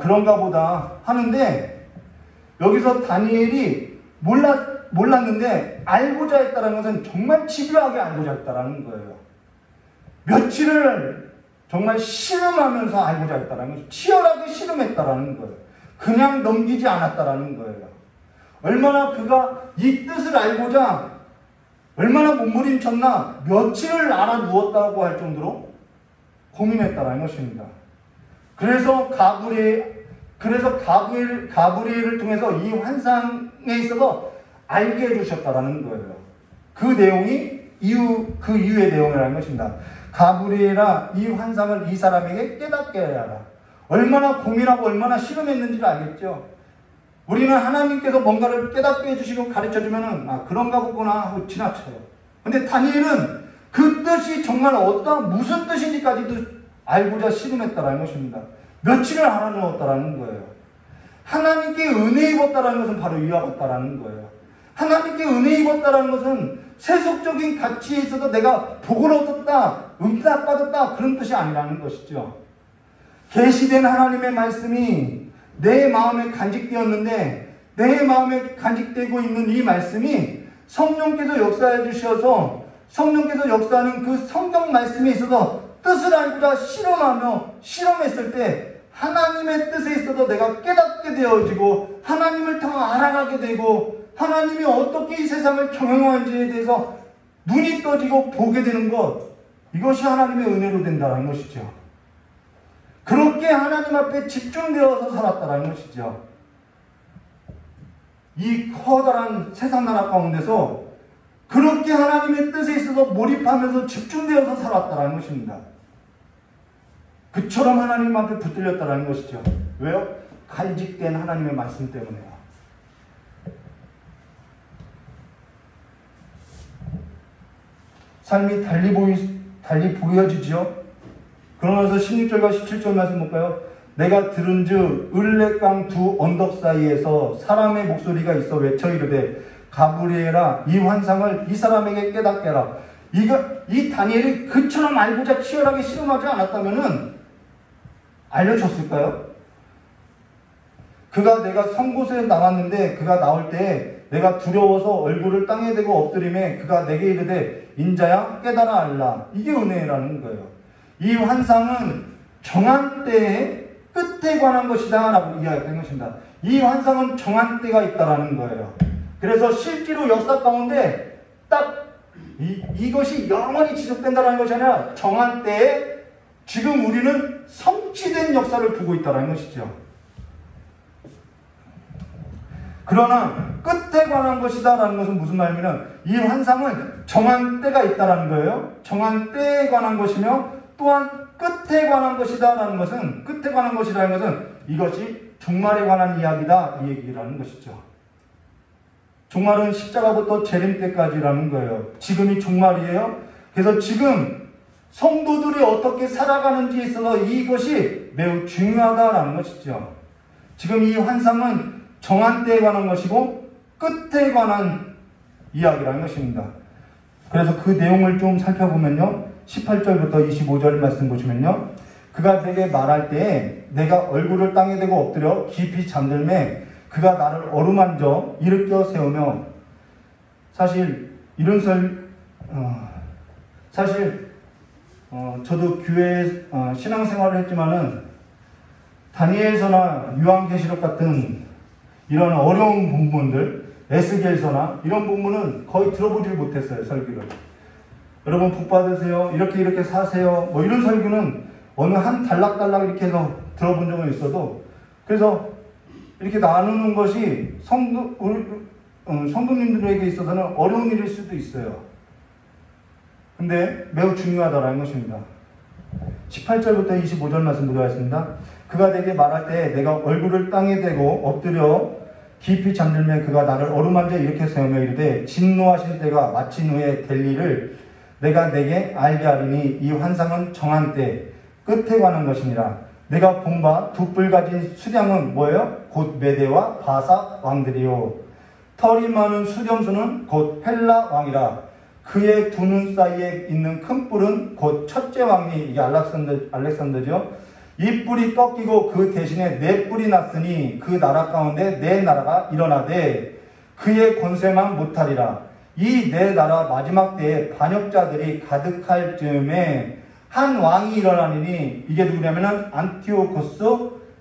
그런가 보다 하는데 여기서 다니엘이 몰랐는데 알고자 했다는 것은 정말 집요하게 알고자 했다는 거예요. 며칠을 정말 씨름하면서 알고자 했다는 거죠. 치열하게 씨름했다는 거예요. 그냥 넘기지 않았다는 거예요. 얼마나 그가 이 뜻을 알고자 얼마나 몸부림쳤나 며칠을 알아누웠다고 할 정도로 고민했다는 것입니다. 그래서 가브리엘을 통해서 이 환상에 있어서 알게 해주셨다라는 거예요. 그 내용이 그 이유의 내용이라는 것입니다. 가브리엘아, 이 환상을 이 사람에게 깨닫게 하라. 얼마나 고민하고 얼마나 실험했는지를 알겠죠. 우리는 하나님께서 뭔가를 깨닫게 해주시고 가르쳐주면은 그런가 보구나 하고 지나쳐요. 근데 다니엘은 그 뜻이 정말 무슨 뜻인지까지도 알고자 실험했다라는 것입니다. 며칠을 알아누웠다라는 거예요. 하나님께 은혜 입었다라는 것은 바로 이와 같다라는 거예요. 하나님께 은혜 입었다라는 것은 세속적인 가치에 있어서 내가 복을 얻었다, 응답 받았다 그런 뜻이 아니라는 것이죠. 계시된 하나님의 말씀이 내 마음에 간직되었는데 내 마음에 간직되고 있는 이 말씀이 성령께서 역사해 주셔서 성령께서 역사하는 그 성경 말씀에 있어서 뜻을 알고자 실험했을 때 하나님의 뜻에 있어서 내가 깨닫게 되어지고 하나님을 더 알아가게 되고 하나님이 어떻게 이 세상을 경영하는지에 대해서 눈이 떠지고 보게 되는 것, 이것이 하나님의 은혜로 된다는 것이죠. 그렇게 하나님 앞에 집중되어서 살았다는 것이죠. 이 커다란 세상 나라 가운데서 그렇게 하나님의 뜻에 있어서 몰입하면서 집중되어서 살았다는 것입니다. 그처럼 하나님 앞에 붙들렸다는 것이죠. 왜요? 간직된 하나님의 말씀 때문에요. 삶이 달리 보여지죠. 그러면서 16절과 17절 말씀 볼까요? 내가 들은즉 을레강 두 언덕 사이에서 사람의 목소리가 있어 외쳐 이르되 가브리엘아 이 환상을 이 사람에게 깨닫게 하라. 이 다니엘이 그처럼 알고자 치열하게 실험하지 않았다면은 알려줬을까요? 그가 내가 성곳에 나왔는데 그가 나올 때 내가 두려워서 얼굴을 땅에 대고 엎드림에 그가 내게 이르되 인자야 깨달아 알라. 이게 은혜라는 거예요. 이 환상은 정한 때의 끝에 관한 것이다 라고 이야기한 것입니다. 이 환상은 정한 때가 있다라는 거예요. 그래서 실제로 역사 가운데 딱 이것이 영원히 지속된다는 것이 아니라 정한 때에 지금 우리는 성취된 역사를 보고 있다는 것이죠. 그러나 끝에 관한 것이다 라는 것은 무슨 말이냐면 이 환상은 정한 때가 있다는 거예요. 정한 때에 관한 것이며 또한 끝에 관한 것이다 라는 것은 끝에 관한 것이라는 것은 이것이 종말에 관한 이야기다 이 얘기라는 것이죠. 종말은 십자가부터 재림 때까지라는 거예요. 지금이 종말이에요. 그래서 지금 성도들이 어떻게 살아가는지에 있어서 이것이 매우 중요하다라는 것이죠. 지금 이 환상은 정한 때에 관한 것이고 끝에 관한 이야기라는 것입니다. 그래서 그 내용을 좀 살펴보면요. 18절부터 25절 말씀 보시면요. 그가 내게 말할 때에 내가 얼굴을 땅에 대고 엎드려 깊이 잠들매 그가 나를 어루만져 일으켜 세우며 사실 이런 저도 교회 신앙생활을 했지만은 다니엘서나 요한계시록 같은 이런 어려운 본문들 에스겔서나 이런 본문은 거의 들어보질 못했어요. 설교를. 여러분 복 받으세요. 이렇게 사세요. 뭐 이런 설교는 어느 한 단락단락 이렇게 해서 들어본 적은 있어도 그래서 이렇게 나누는 것이 성도님들에게 있어서는 어려운 일일 수도 있어요. 근데 매우 중요하다라는 것입니다. 18절부터 25절 말씀 보도록 그가 내게 말할 때 내가 얼굴을 땅에 대고 엎드려 깊이 잠들면 그가 나를 어루만져 일으켜 세우며 이르되 진노하실 때가 마친 후에 될 일을 내가 내게 알게 하리니 이 환상은 정한 때 끝에 관한 것이니라. 내가 본 바 두 뿔 가진 수량은 뭐예요? 곧 메대와 바사 왕들이요. 털이 많은 수렴수는 곧 헬라 왕이라. 그의 두 눈 사이에 있는 큰 뿔은 곧 첫째 왕이 이게 알렉산더죠. 이 뿔이 꺾이고 그 대신에 네 뿔이 났으니 그 나라 가운데 네 나라가 일어나되 그의 권세만 못하리라. 이 네 나라 마지막 때에 반역자들이 가득할 즈음에 한 왕이 일어나니 이게 누구냐면은 안티오코스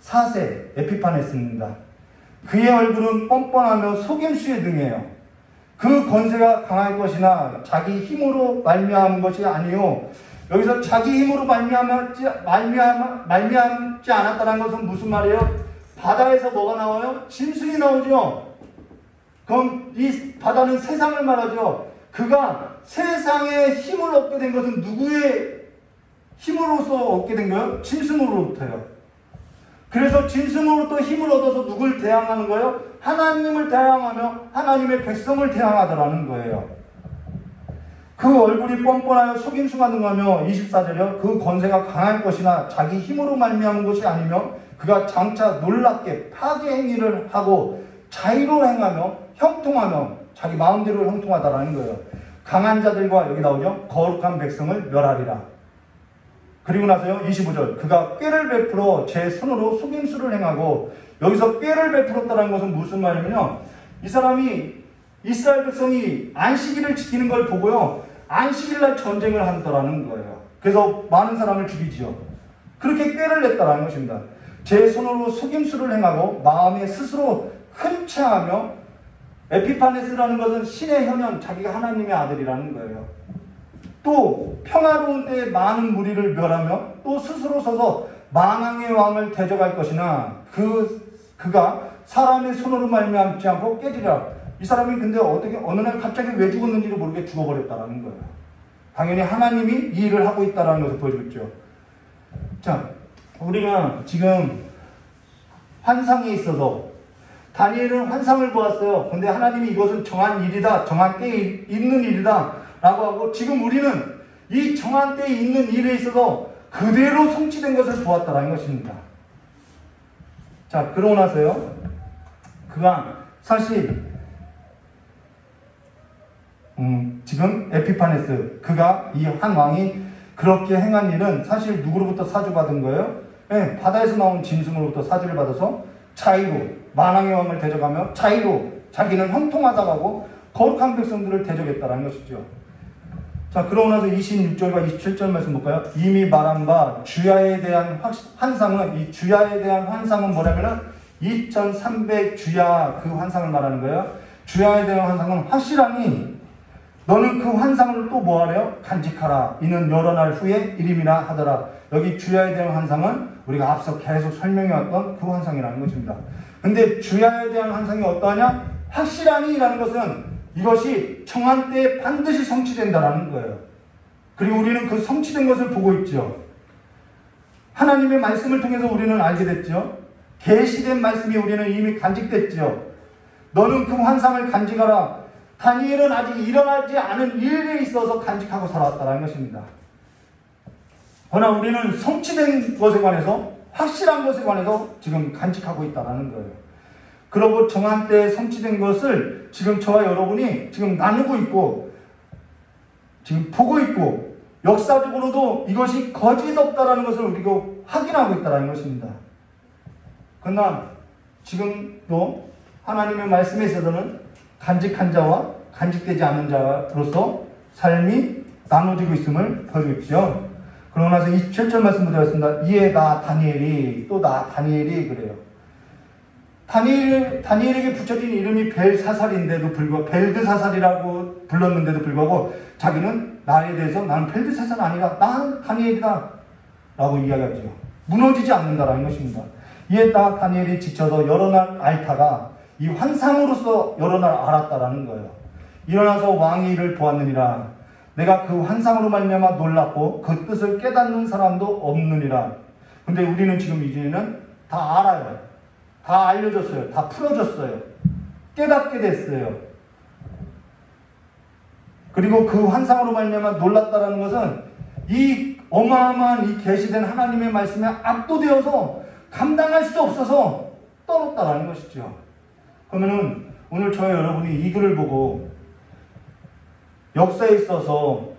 4세 에피파네스입니다. 그의 얼굴은 뻔뻔하며 속임수에 등해요. 그 권세가 강할 것이나 자기 힘으로 말미암은 것이 아니요. 여기서 자기 힘으로 말미암지 않았다는 것은 무슨 말이에요? 바다에서 뭐가 나와요? 짐승이 나오죠. 그럼 이 바다는 세상을 말하죠. 그가 세상에 힘을 얻게 된 것은 누구의 힘으로서 얻게 된 거예요? 짐승으로부터요. 그래서 짐승으로부터 힘을 얻어서 누굴 대항하는 거예요? 하나님을 대항하며 하나님의 백성을 대항하더라는 거예요. 그 얼굴이 뻔뻔하여 속임수가 능하며 24절이요. 그 권세가 강할 것이나 자기 힘으로 말미암은 것이 아니며 그가 장차 놀랍게 파괴 행위를 하고 자의로 행하며 형통하며 자기 마음대로 형통하다라는 거예요. 강한 자들과 여기 나오죠. 거룩한 백성을 멸하리라. 그리고 나서요. 25절 그가 꾀를 베풀어 제 손으로 속임수를 행하고 여기서 꾀를 베풀었다는 것은 무슨 말이냐면요. 이 사람이 이스라엘 백성이 안식일을 지키는 걸 보고요. 안식일날 전쟁을 한다라는 거예요. 그래서 많은 사람을 죽이지요. 그렇게 꾀를 냈다라는 것입니다. 제 손으로 속임수를 행하고 마음에 스스로 흔채하며 에피파네스라는 것은 신의 현현, 자기가 하나님의 아들이라는 거예요. 또 평화로운 때에 많은 무리를 멸하며 또 스스로 서서 만왕의 왕을 대적할 것이나 그가 사람의 손으로 말미암지 않고 깨지리라. 이 사람이 근데 어떻게 어느 날 갑자기 왜 죽었는지를 모르게 죽어버렸다라는 거예요. 당연히 하나님이 이 일을 하고 있다는 것을 보여주죠. 자, 우리가 지금 환상에 있어서 다니엘은 환상을 보았어요. 근데 하나님이 이것은 정한 일이다, 정한 때에 있는 일이다 라고 하고, 지금 우리는 이 정한 때에 있는 일에 있어서 그대로 성취된 것을 보았다는 것입니다. 자, 그러고 나서요, 그가 사실 지금 에피파네스, 그가 이 한 왕이 그렇게 행한 일은 사실 누구로부터 사주받은 거예요? 네, 바다에서 나온 짐승으로부터 사주를 받아서 자의로 만왕의 왕을 대적하며 자의로 자기는 형통하다고 하고 거룩한 백성들을 대적했다는 것이죠. 자, 그러고 나서 26절과 27절 말씀 볼까요? 이미 말한 바 주야에 대한 환상은, 이 주야에 대한 환상은 뭐냐면은 2300 주야, 그 환상을 말하는 거예요. 주야에 대한 환상은 확실하니 너는 그 환상을 또 뭐하래요? 간직하라. 이는 여러 날 후에 이름이라 하더라. 여기 주야에 대한 환상은 우리가 앞서 계속 설명해왔던 그 환상이라는 것입니다. 근데 주야에 대한 환상이 어떠하냐? 확실하니 라는 것은 이것이 정한 때에 반드시 성취된다라는 거예요. 그리고 우리는 그 성취된 것을 보고 있죠. 하나님의 말씀을 통해서 우리는 알게 됐죠. 계시된 말씀이 우리는 이미 간직됐죠. 너는 그 환상을 간직하라. 다니엘은 아직 일어나지 않은 일에 있어서 간직하고 살아왔다는 것입니다. 그러나 우리는 성취된 것에 관해서, 확실한 것에 관해서 지금 간직하고 있다는 거예요. 그러고 정한 때에 성취된 것을 지금 저와 여러분이 지금 나누고 있고, 지금 보고 있고, 역사적으로도 이것이 거짓 없다라는 것을 우리가 확인하고 있다는 것입니다. 그러나 지금도 하나님의 말씀에 있어서는 간직한 자와 간직되지 않는 자로서 삶이 나눠지고 있음을 보여주고 있죠. 그러고 나서 27절 말씀 드렸습니다. 이에 나 다니엘이, 또 나 다니엘이 그래요. 다니엘에게 붙여진 이름이 벨사살인데도 불구하고, 벨드사살이라고 불렀는데도 불구하고 자기는 나에 대해서 나는 벨드사살 아니라 나는 다니엘이다 라고 이야기하죠. 무너지지 않는다라는 것입니다. 이에 나 다니엘이 지쳐서 여러 날 앓다가 이 환상으로서 여러 날 알았다라는 거예요. 일어나서 왕의 일을 보았느니라. 내가 그 환상으로 말미암아 놀랐고 그 뜻을 깨닫는 사람도 없느니라. 근데 우리는 지금 이제는 다 알아요. 다 알려줬어요. 다 풀어줬어요. 깨닫게 됐어요. 그리고 그 환상으로 말미암아 놀랐다라는 것은 이 어마어마한 이 계시된 하나님의 말씀에 압도되어서 감당할 수 없어서 떨었다라는 것이죠. 그러면은 오늘 저와 여러분이 이 글을 보고 역사에 있어서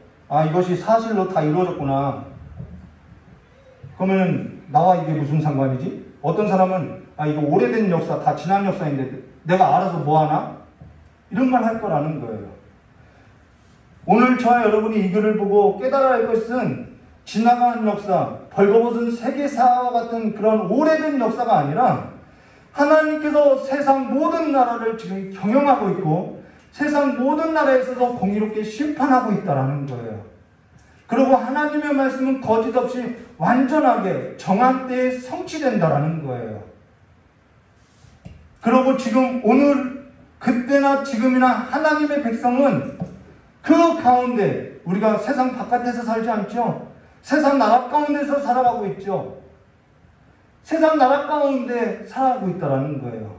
이것이 사실로 다 이루어졌구나. 그러면은 나와 이게 무슨 상관이지? 어떤 사람은 이거 오래된 역사, 다 지난 역사인데 내가 알아서 뭐하나? 이런 말 할 거라는 거예요. 오늘 저와 여러분이 이 글을 보고 깨달아야 할 것은 지나간 역사, 벌거벗은 세계사와 같은 그런 오래된 역사가 아니라 하나님께서 세상 모든 나라를 지금 경영하고 있고 세상 모든 나라에 있어서 공의롭게 심판하고 있다는 거예요. 그리고 하나님의 말씀은 거짓 없이 완전하게 정한 때에 성취된다는 거예요. 그리고 지금 오늘 그때나 지금이나 하나님의 백성은 그 가운데, 우리가 세상 바깥에서 살지 않죠. 세상 나라 가운데서 살아가고 있죠. 세상 나라 가운데 살아가고 있다는 거예요.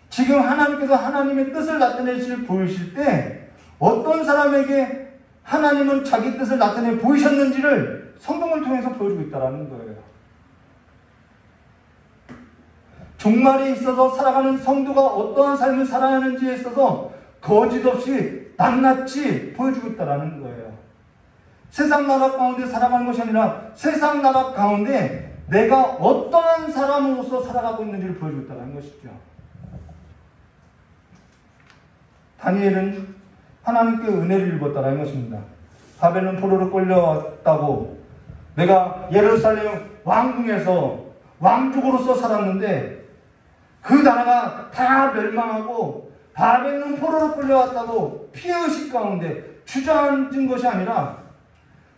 지금 하나님께서 하나님의 뜻을 나타내실 보이실 때 어떤 사람에게 하나님은 자기 뜻을 나타내 보이셨는지를 성경을 통해서 보여주고 있다는 거예요. 종말에 있어서 살아가는 성도가 어떠한 삶을 살아가는지에 있어서 거짓 없이 낱낱이 보여주고 있다는 거예요. 세상 나라 가운데 살아가는 것이 아니라 세상 나라 가운데 내가 어떠한 사람으로서 살아가고 있는지를 보여주고 있다는 것이죠. 다니엘은 하나님께 은혜를 입었다는 것입니다. 바벨론 포로로 끌려왔다고, 내가 예루살렘 왕궁에서 왕족으로서 살았는데 그 나라가 다 멸망하고 바벨론 포로로 끌려왔다고 피해의식 가운데 주저앉은 것이 아니라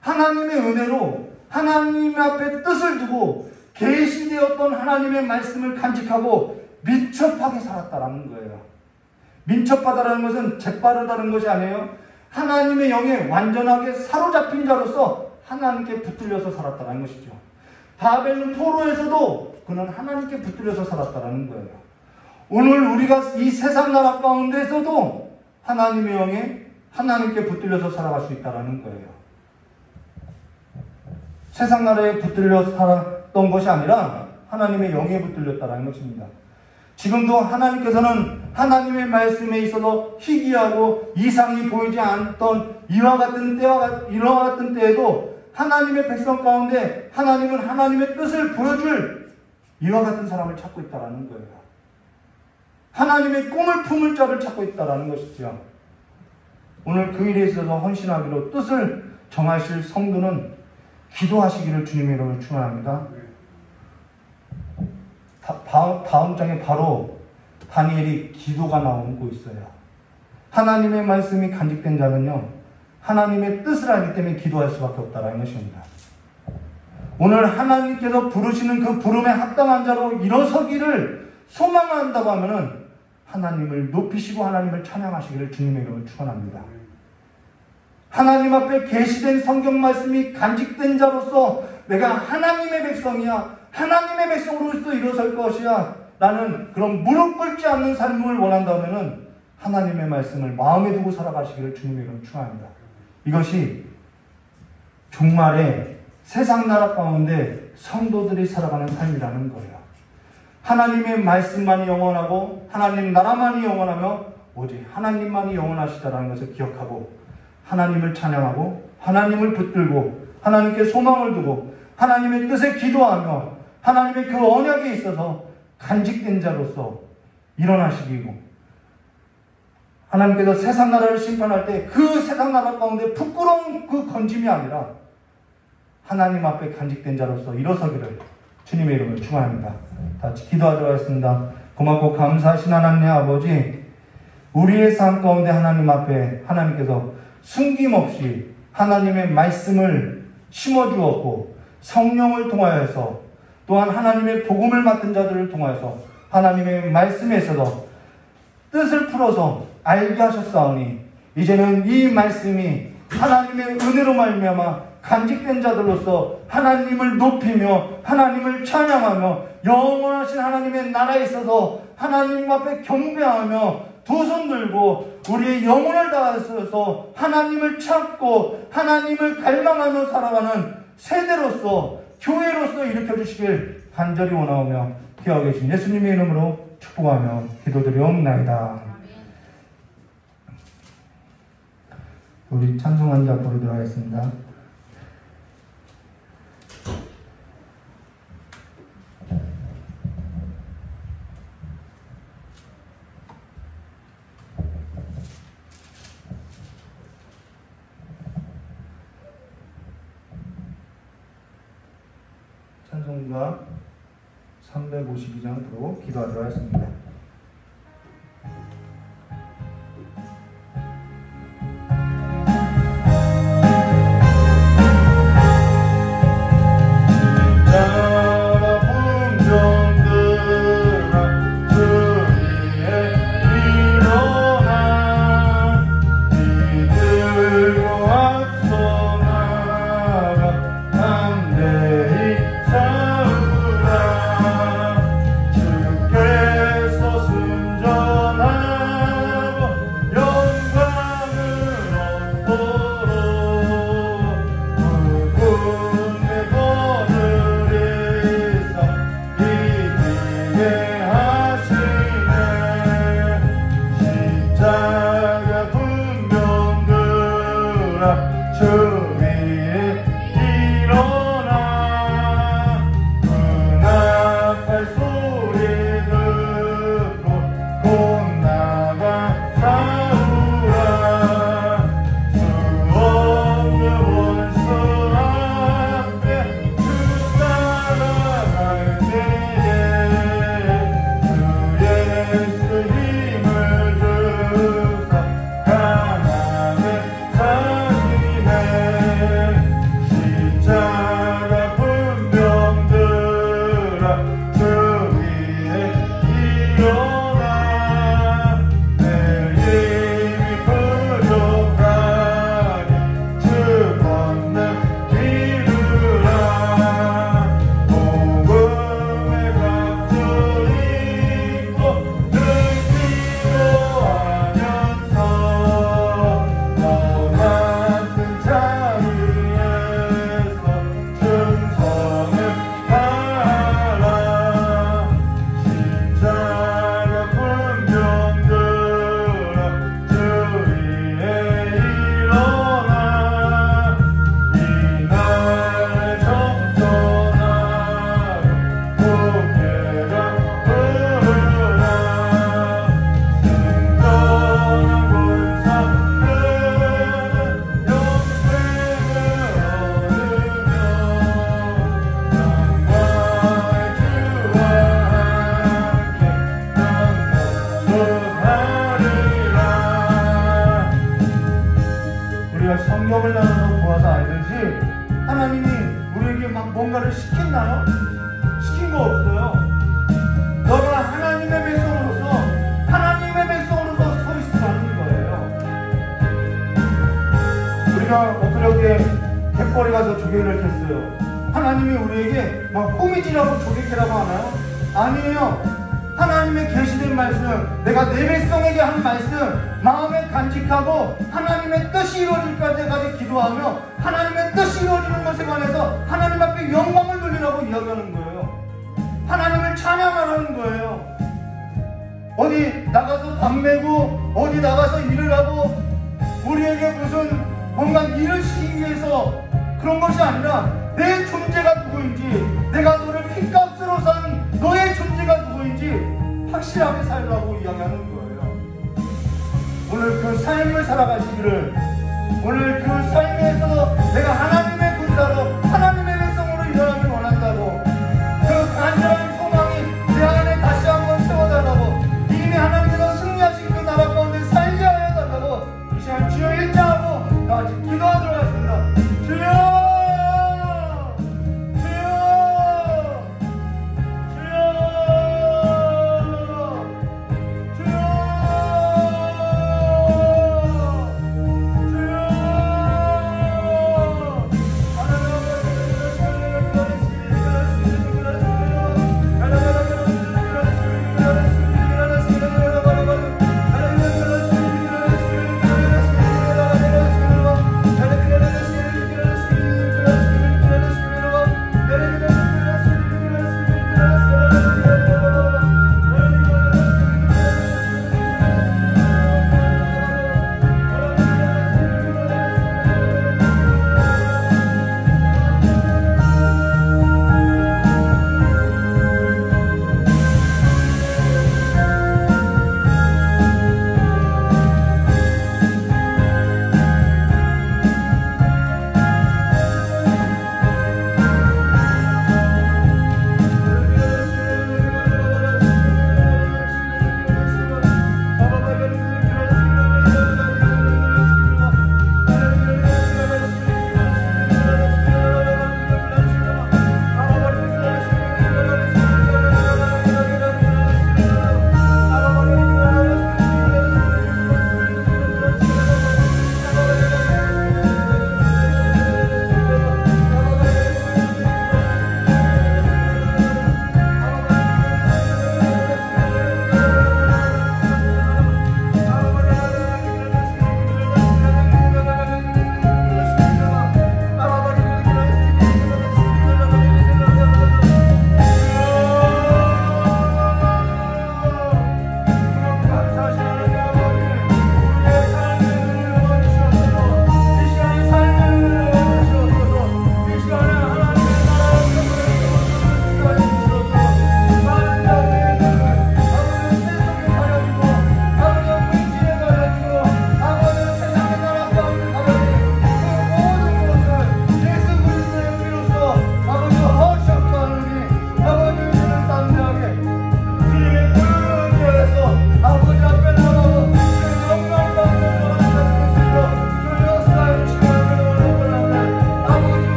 하나님의 은혜로 하나님 앞에 뜻을 두고 계시되었던 하나님의 말씀을 간직하고 민첩하게 살았다라는 거예요. 민첩하다라는 것은 재빠르다는 것이 아니에요. 하나님의 영에 완전하게 사로잡힌 자로서 하나님께 붙들려서 살았다는 것이죠. 바벨론 포로에서도 그는 하나님께 붙들려서 살았다는 거예요. 오늘 우리가 이 세상 나라 가운데서도 하나님의 영에 하나님께 붙들려서 살아갈 수 있다는 거예요. 세상 나라에 붙들려 살았던 것이 아니라 하나님의 영에 붙들렸다는 것입니다. 지금도 하나님께서는 하나님의 말씀에 있어서 희귀하고 이상이 보이지 않던 이와 같은 때에도 하나님의 백성 가운데 하나님은 하나님의 뜻을 보여줄 이와 같은 사람을 찾고 있다는 거예요. 하나님의 꿈을 품을 자를 찾고 있다는 것이죠. 오늘 그 일에 있어서 헌신하기로 뜻을 정하실 성도는 기도하시기를 주님의 이름으로 축원합니다. 다음 장에 바로 다니엘이 기도가 나오고 있어요. 하나님의 말씀이 간직된 자는요, 하나님의 뜻을 알기 때문에 기도할 수밖에 없다는 것입니다. 오늘 하나님께서 부르시는 그 부름에 합당한 자로 일어서기를 소망한다고 하면은 하나님을 높이시고 하나님을 찬양하시기를 주님의 이름으로 축원합니다. 하나님 앞에 계시된 성경 말씀이 간직된 자로서 내가 하나님의 백성이야, 하나님의 백성으로서 일어설 것이야 라는 그런 무릎 꿇지 않는 삶을 원한다면 하나님의 말씀을 마음에 두고 살아가시기를 주님의 이름으로 축원합니다. 이것이 종말에 세상 나라 가운데 성도들이 살아가는 삶이라는 거예요. 하나님의 말씀만이 영원하고 하나님 나라만이 영원하며 오직 하나님만이 영원하시다라는 것을 기억하고 하나님을 찬양하고 하나님을 붙들고 하나님께 소망을 두고 하나님의 뜻에 기도하며 하나님의 그 언약에 있어서 간직된 자로서 일어나시기고 하나님께서 세상 나라를 심판할 때 그 세상 나라 가운데 부끄러운 그 건짐이 아니라 하나님 앞에 간직된 자로서 일어서기를 주님의 이름으로 축원합니다. 다 같이 기도하도록 하겠습니다. 고맙고 감사하신 하나님 아버지, 우리의 삶 가운데 하나님 앞에 하나님께서 숨김없이 하나님의 말씀을 심어주었고 성령을 통하여서 또한 하나님의 복음을 맡은 자들을 통하여서 하나님의 말씀에서도 뜻을 풀어서 알게 하셨사오니 이제는 이 말씀이 하나님의 은혜로 말미암아 간직된 자들로서 하나님을 높이며 하나님을 찬양하며 영원하신 하나님의 나라에 있어서 하나님 앞에 경배하며 두 손 들고 우리의 영혼을 다해서 하나님을 찾고 하나님을 갈망하며 살아가는 세대로서 교회로서 일으켜주시길 간절히 원하오며 기억하 계신 예수님의 이름으로 축복하며 기도드리옵나이다. 우리 찬송한 자 부르도록 하겠습니다. 찬송가 352장으로 기도하도록 하겠습니다. 주께서 성경을 나눠서 보아서 알듯이 하나님이 우리에게 막 뭔가를 시켰나요? 시킨 거 없어요. 너가 하나님의 백성으로서 서 있으라는 거예요. 우리가 엊그저께 갯벌에 가서 조개를 캤어요. 하나님이 우리에게 막 호미질하고 조개 캐라고 하나요? 아니에요. 하나님의 계시된 말씀, 내가 내 백성에게 한 말씀 마음에 간직하고 하나님의 뜻이 이루어질 때까지 기도하며 하나님의 뜻이 이루어지는 것에 관해서 하나님 앞에 영광을 돌리라고 이야기하는 거예요. 하나님을 찬양하라는 거예요. 어디 나가서 밥 메고 어디 나가서 일을 하고 우리에게 무슨 뭔가 일을 시키기 위해서 그런 것이 아니라 내 존재가 누구인지, 내가 너를 핏값으로 산 너의 존재가 누구인지 확실하게 살라고 이야기하는 거예요. 오늘 그 삶을 살아가시기를, 오늘 그 삶에서 내가 하나님의 군사로 하나님의 백성으로 일어나길 원한다고, 그 간절한 소망이 내 안에 다시 한번 세워달라고, 이미 하나님께서 승리하신 그 나라 가운데 살게 하여 달라고 이 시간 주여 일자하고 나같이 기도하도록 하겠습니다. 주여!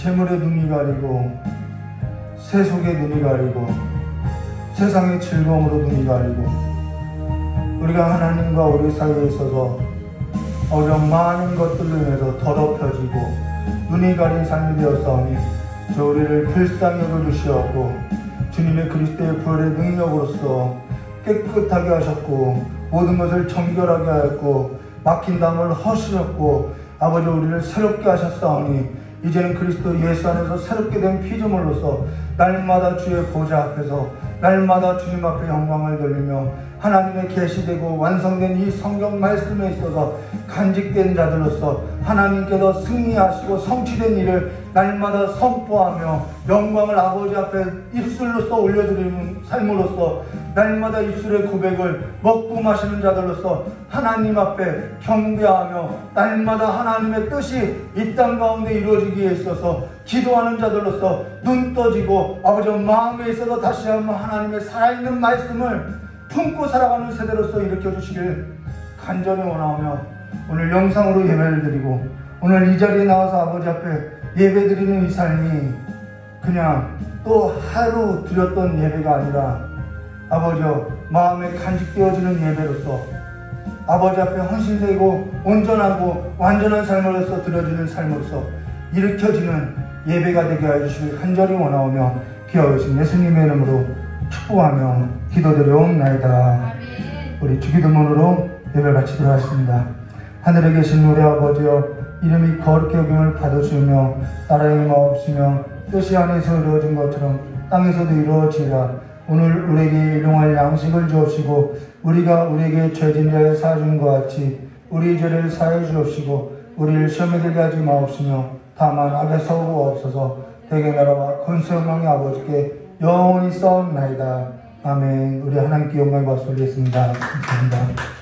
재물의 눈이 가리고 세속의 눈이 가리고 세상의 즐거움으로 눈이 가리고 우리가 하나님과 우리 사이에 있어서 어려운 많은 것들로 인해서 더럽혀지고 눈이 가린 삶이 되었사오니 저 우리를 불쌍히 여겨주시었고 주님의 그리스도의 부활의 능력으로서 깨끗하게 하셨고 모든 것을 정결하게 하였고 막힌 담을 허시렸고 아버지 우리를 새롭게 하셨사오니 이제는 그리스도 예수 안에서 새롭게 된 피조물로서 날마다 주의 보좌 앞에서 날마다 주님 앞에 영광을 돌리며 하나님의 계시되고 완성된 이 성경 말씀에 있어서 간직된 자들로서 하나님께서 승리하시고 성취된 일을 날마다 선포하며 영광을 아버지 앞에 입술로서 올려드리는 삶으로서 날마다 입술의 고백을 먹고 마시는 자들로서 하나님 앞에 경배하며 날마다 하나님의 뜻이 이 땅 가운데 이루어지기에 있어서 기도하는 자들로서 눈 떠지고 아버지 마음에 있어서 다시 한번 하나님의 살아있는 말씀을 품고 살아가는 세대로서 일으켜주시길 간절히 원하며 오늘 영상으로 예배를 드리고 오늘 이 자리에 나와서 아버지 앞에 예배드리는 이 삶이 그냥 또 하루 드렸던 예배가 아니라 아버지여 마음에 간직되어지는 예배로서 아버지 앞에 헌신되고 온전하고 완전한 삶으로서 드려지는 삶으로서 일으켜지는 예배가 되게 해주시길 간절히 원하오며 귀하신 예수님의 이름으로 축복하며 기도드려옵나이다. 우리 주기도문으로 예배를 마치도록 하겠습니다. 하늘에 계신 우리 아버지여 이름이 거룩히 여김을 받으시며 나라의 마옵시며 뜻이 안에서 이루어진 것처럼 땅에서도 이루어지라. 오늘 우리에게 일용할 양식을 주옵시고 우리가 우리에게 죄진 자의 사준 것 같이 우리 죄를 사해 주옵시고 우리를 시험에 들게 하지 마옵시며 다만 악에서 구하옵소서. 대개 나라와 권세 영광의 아버지께 영원히 싸움나이다. 아멘. 우리 하나님께 영광의 박수 올리겠습니다. 감사합니다.